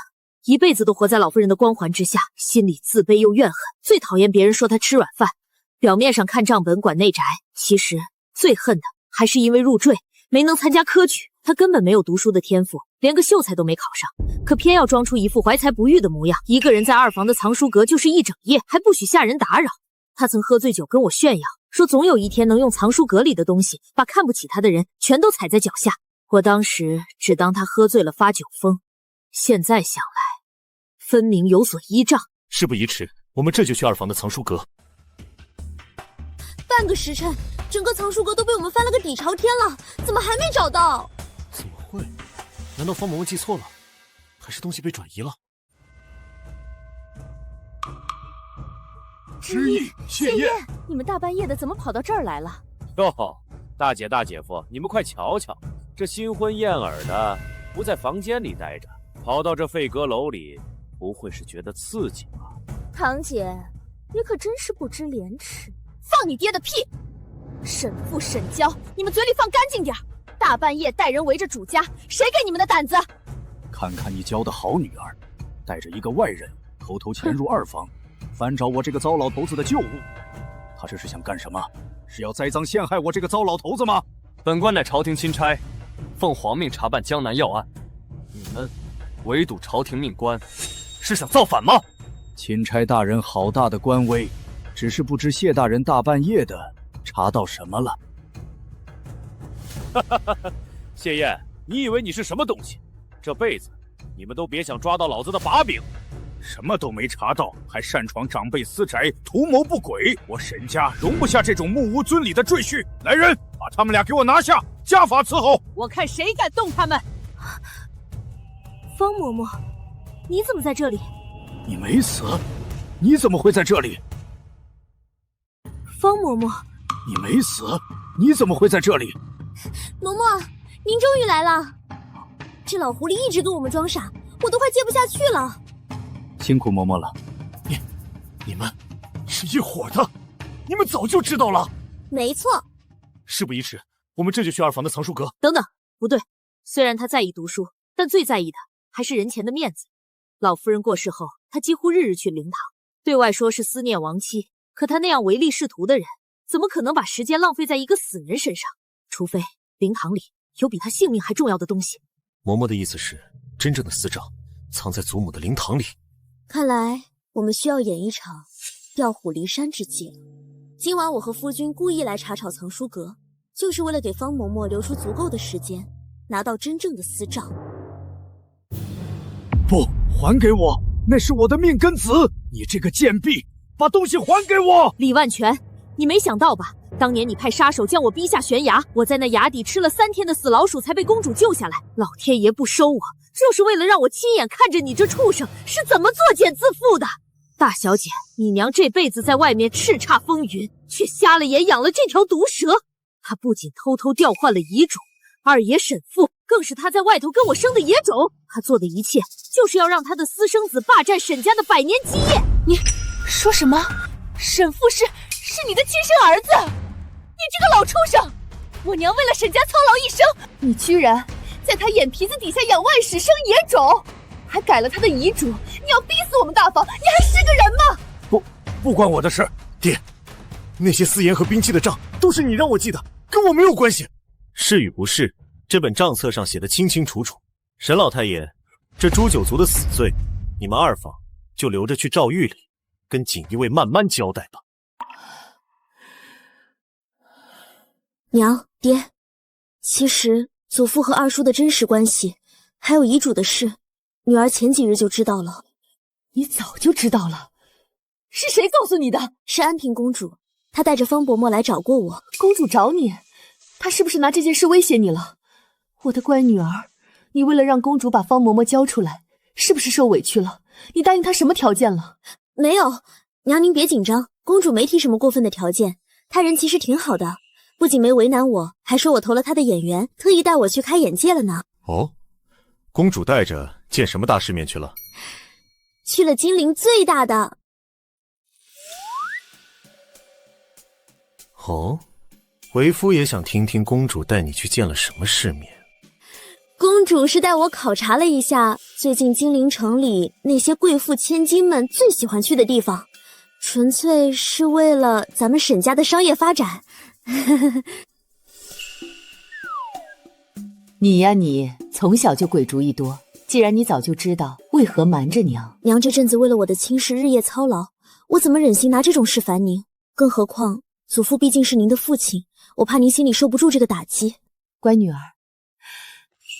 一辈子都活在老夫人的光环之下，心里自卑又怨恨，最讨厌别人说他吃软饭。表面上看账本管内宅，其实最恨的还是因为入赘没能参加科举。他根本没有读书的天赋，连个秀才都没考上，可偏要装出一副怀才不遇的模样，一个人在二房的藏书阁就是一整夜，还不许下人打扰。他曾喝醉酒跟我炫耀，说总有一天能用藏书阁里的东西把看不起他的人全都踩在脚下。我当时只当他喝醉了发酒疯，现在想来分明有所依仗。事不宜迟，我们这就去二房的藏书阁。半个时辰，整个藏书阁都被我们翻了个底朝天了，怎么还没找到？怎么会？难道方嬷嬷记错了，还是东西被转移了？知意，谢燕，你们大半夜的怎么跑到这儿来了？哟，大姐大姐夫，你们快瞧瞧，这新婚燕尔的不在房间里待着，跑到这废阁楼里，不会是觉得刺激吧？堂姐，你可真是不知廉耻！放你爹的屁！沈父沈娇，你们嘴里放干净点，大半夜带人围着主家，谁给你们的胆子？看看你教的好女儿，带着一个外人偷偷潜入二房，翻找我这个糟老头子的旧物。他这是想干什么？是要栽赃陷害我这个糟老头子吗？本官乃朝廷钦差，奉皇命查办江南要案，你们围堵朝廷命官，是想造反吗？钦差大人好大的官威，只是不知谢大人大半夜的查到什么了。谢燕，你以为你是什么东西？这辈子你们都别想抓到老子的把柄！什么都没查到，还擅闯长辈私宅，图谋不轨！我沈家容不下这种目无尊理的赘婿！来人，把他们俩给我拿下，家法伺候！我看谁敢动他们！方嬷嬷，你怎么在这里？你没死，你怎么会在这里？方嬷嬷，你没死，你怎么会在这里？嬷嬷，您终于来了！这老狐狸一直跟我们装傻，我都快接不下去了。辛苦嬷嬷了。你们是一伙的，你们早就知道了。没错。事不宜迟，我们这就去二房的藏书阁。等等，不对，虽然他在意读书，但最在意的还是人前的面子。老夫人过世后，他几乎日日去灵堂，对外说是思念亡妻，可他那样唯利是图的人，怎么可能把时间浪费在一个死人身上？除非灵堂里有比他性命还重要的东西。嬷嬷的意思是，真正的私账藏在祖母的灵堂里。看来我们需要演一场调虎离山之计了。今晚我和夫君故意来查找藏书阁，就是为了给方嬷嬷留出足够的时间，拿到真正的私账。不，还给我！那是我的命根子！你这个贱婢，把东西还给我！李万全，你没想到吧？当年你派杀手将我逼下悬崖，我在那崖底吃了3天的死老鼠，才被公主救下来。老天爷不收我，就是为了让我亲眼看着你这畜生是怎么作茧自缚的。大小姐，你娘这辈子在外面叱咤风云，却瞎了眼养了这条毒蛇。她不仅偷偷调换了遗嘱，二爷沈父更是她在外头跟我生的野种。她做的一切就是要让她的私生子霸占沈家的100年基业。你说什么？沈父是你的亲生儿子？你这个老畜生！我娘为了沈家操劳一生，你居然在他眼皮子底下养万史生野种，还改了他的遗嘱！你要逼死我们大房，你还是个人吗？不关我的事。爹，那些私盐和兵器的账都是你让我记的，跟我没有关系。是与不是，这本账册上写的清清楚楚。沈老太爷，这诛九族的死罪，你们二房就留着去诏狱里跟锦衣卫慢慢交代吧。娘爹，其实祖父和二叔的真实关系，还有遗嘱的事，女儿前几日就知道了。你早就知道了？是谁告诉你的？是安平公主，她带着方伯母来找过我。公主找你？她是不是拿这件事威胁你了？我的乖女儿，你为了让公主把方嬷嬷交出来，是不是受委屈了？你答应她什么条件了？没有，娘您别紧张，公主没提什么过分的条件，她人其实挺好的，不仅没为难我，还说我投了她的眼缘，特意带我去开眼界了呢。哦，公主带着见什么大世面去了？去了金陵最大的。哦，为夫也想听听公主带你去见了什么世面。公主是带我考察了一下最近金陵城里那些贵妇千金们最喜欢去的地方，纯粹是为了咱们沈家的商业发展。你呀你，从小就鬼主意多，既然你早就知道，为何瞒着娘？娘这阵子为了我的亲事日夜操劳，我怎么忍心拿这种事烦您？更何况祖父毕竟是您的父亲，我怕您心里受不住这个打击。乖女儿，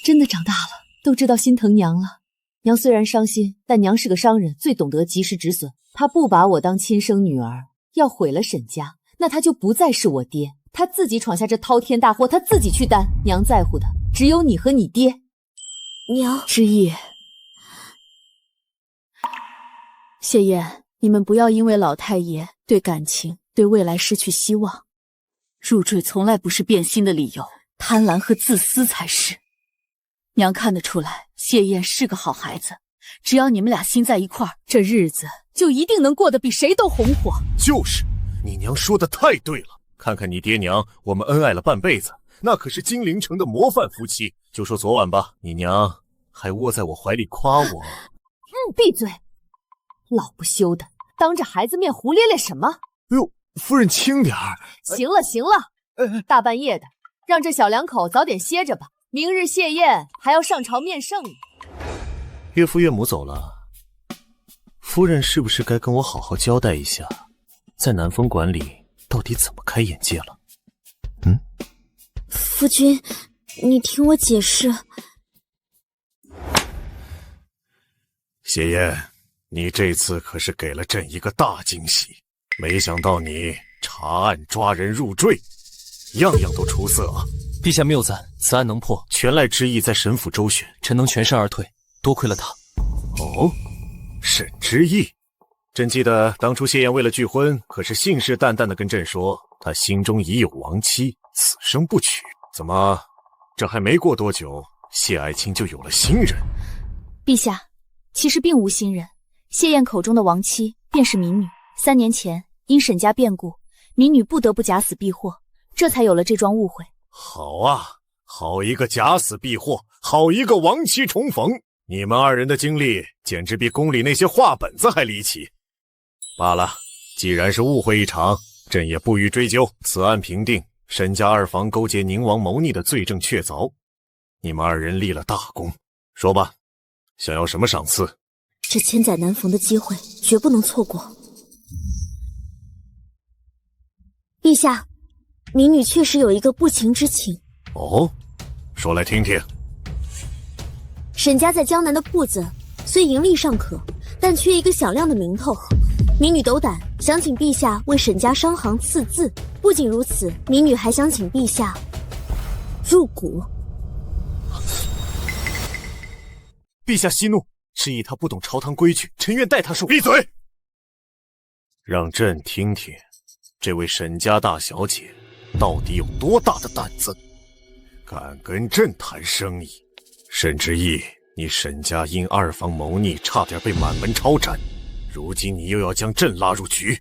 真的长大了，都知道心疼娘了。娘虽然伤心，但娘是个商人，最懂得及时止损。她不把我当亲生女儿，要毁了沈家，那她就不再是我爹。她自己闯下这滔天大祸，她自己去担。娘在乎的只有你和你爹。娘，之意，谢燕，你们不要因为老太爷对感情、对未来失去希望。入赘从来不是变心的理由，贪婪和自私才是。娘看得出来，谢燕是个好孩子，只要你们俩心在一块儿，这日子就一定能过得比谁都红火。就是，你娘说的太对了。看看你爹娘，我们恩爱了半辈子，那可是金陵城的模范夫妻。就说昨晚吧，你娘还窝在我怀里夸我。闭嘴！老不休的，当着孩子面胡咧咧什么？哎呦，夫人轻点儿。行了行了，大半夜的，让这小两口早点歇着吧。明日谢宴还要上朝面圣呢。岳父岳母走了，夫人是不是该跟我好好交代一下，在南风馆里到底怎么开眼界了？夫君，你听我解释。谢燕，你这次可是给了朕一个大惊喜，没想到你查案抓人入赘，样样都出色啊。陛下谬赞，此案能破，全赖之意在沈府周旋，臣能全身而退，多亏了他。哦，沈之意，朕记得当初谢燕为了拒婚，可是信誓旦旦地跟朕说，她心中已有亡妻，此生不娶。怎么，这还没过多久，谢爱卿就有了新人？陛下，其实并无新人，谢燕口中的亡妻便是民女。3年前因沈家变故，民女不得不假死避祸，这才有了这桩误会。好啊，好一个假死避祸，好一个亡妻重逢，你们二人的经历简直比宫里那些话本子还离奇。罢了，既然是误会一场，朕也不予追究。此案平定，沈家二房勾结宁王谋逆的罪证确凿，你们二人立了大功。说吧，想要什么赏赐？这千载难逢的机会绝不能错过。陛下，民女确实有一个不情之请。哦，说来听听。沈家在江南的铺子虽盈利尚可，但缺一个响亮的名头。民女斗胆，想请陛下为沈家商行赐字。不仅如此，民女还想请陛下入股。陛下息怒，是以他不懂朝堂规矩，臣愿代他受。闭嘴！让朕听听，这位沈家大小姐到底有多大的胆子，敢跟朕谈生意？沈之意，你沈家因二房谋逆，差点被满门抄斩，如今你又要将朕拉入局，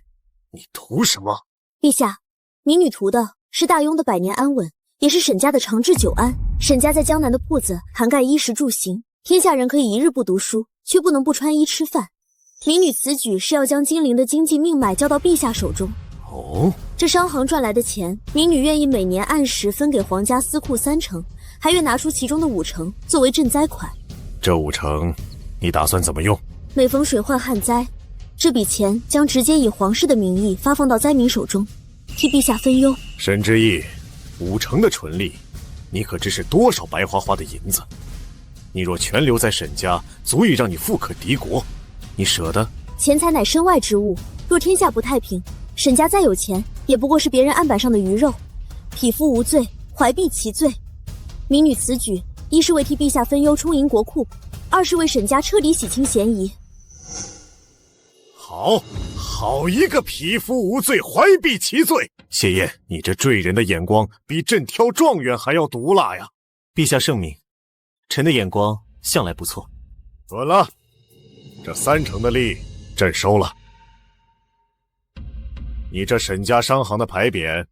你图什么？陛下，民女图的是大雍的百年安稳，也是沈家的长治久安。沈家在江南的铺子涵盖衣食住行，天下人可以一日不读书，却不能不穿衣吃饭。民女此举是要将金陵的经济命脉交到陛下手中。哦，这商行赚来的钱，民女愿意每年按时分给皇家司库30%，还愿拿出其中的5成作为赈灾款。这5成，你打算怎么用？每逢水患旱灾，这笔钱将直接以皇室的名义发放到灾民手中，替陛下分忧。沈之意， 5成的纯利，你可知是多少白花花的银子？你若全留在沈家，足以让你富可敌国，你舍得？钱财乃身外之物，若天下不太平，沈家再有钱，也不过是别人案板上的鱼肉。匹夫无罪，怀璧其罪。民女此举，一是为替陛下分忧充盈国库，二是为沈家彻底洗清嫌疑。好一个匹夫无罪，怀璧其罪！谢燕，你这坠人的眼光比朕挑状元还要毒辣呀！陛下圣明，臣的眼光向来不错。准了，这3成的利，朕收了。你这沈家商行的牌匾，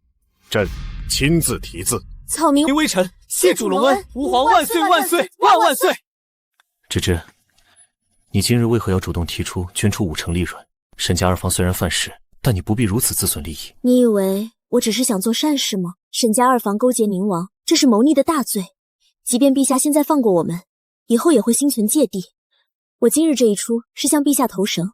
朕亲自题字。草民微臣谢主隆恩，吾皇万岁万岁万万岁！芝芝，你今日为何要主动提出捐出5成利润？沈家二房虽然犯事，但你不必如此自损利益。你以为我只是想做善事吗？沈家二房勾结宁王，这是谋逆的大罪。即便陛下现在放过我们，以后也会心存芥蒂。我今日这一出是向陛下投诚，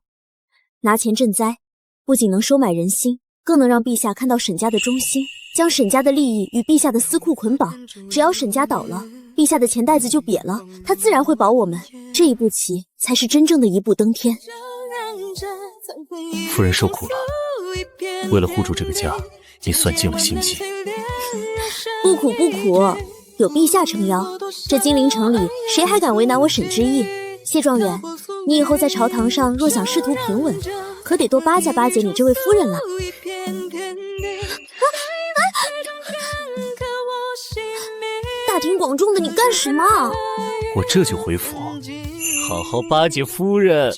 拿钱赈灾，不仅能收买人心，更能让陛下看到沈家的忠心，将沈家的利益与陛下的私库捆绑。只要沈家倒了，陛下的钱袋子就瘪了，他自然会保我们。这一步棋才是真正的一步登天。夫人受苦了，为了护住这个家，你算尽了心机。不苦不苦，有陛下撑腰，这金陵城里谁还敢为难我沈之意？谢状元，你以后在朝堂上若想仕途平稳，可得多巴结巴结你这位夫人了。大庭广众的，你干什么？我这就回府，好好巴结夫人。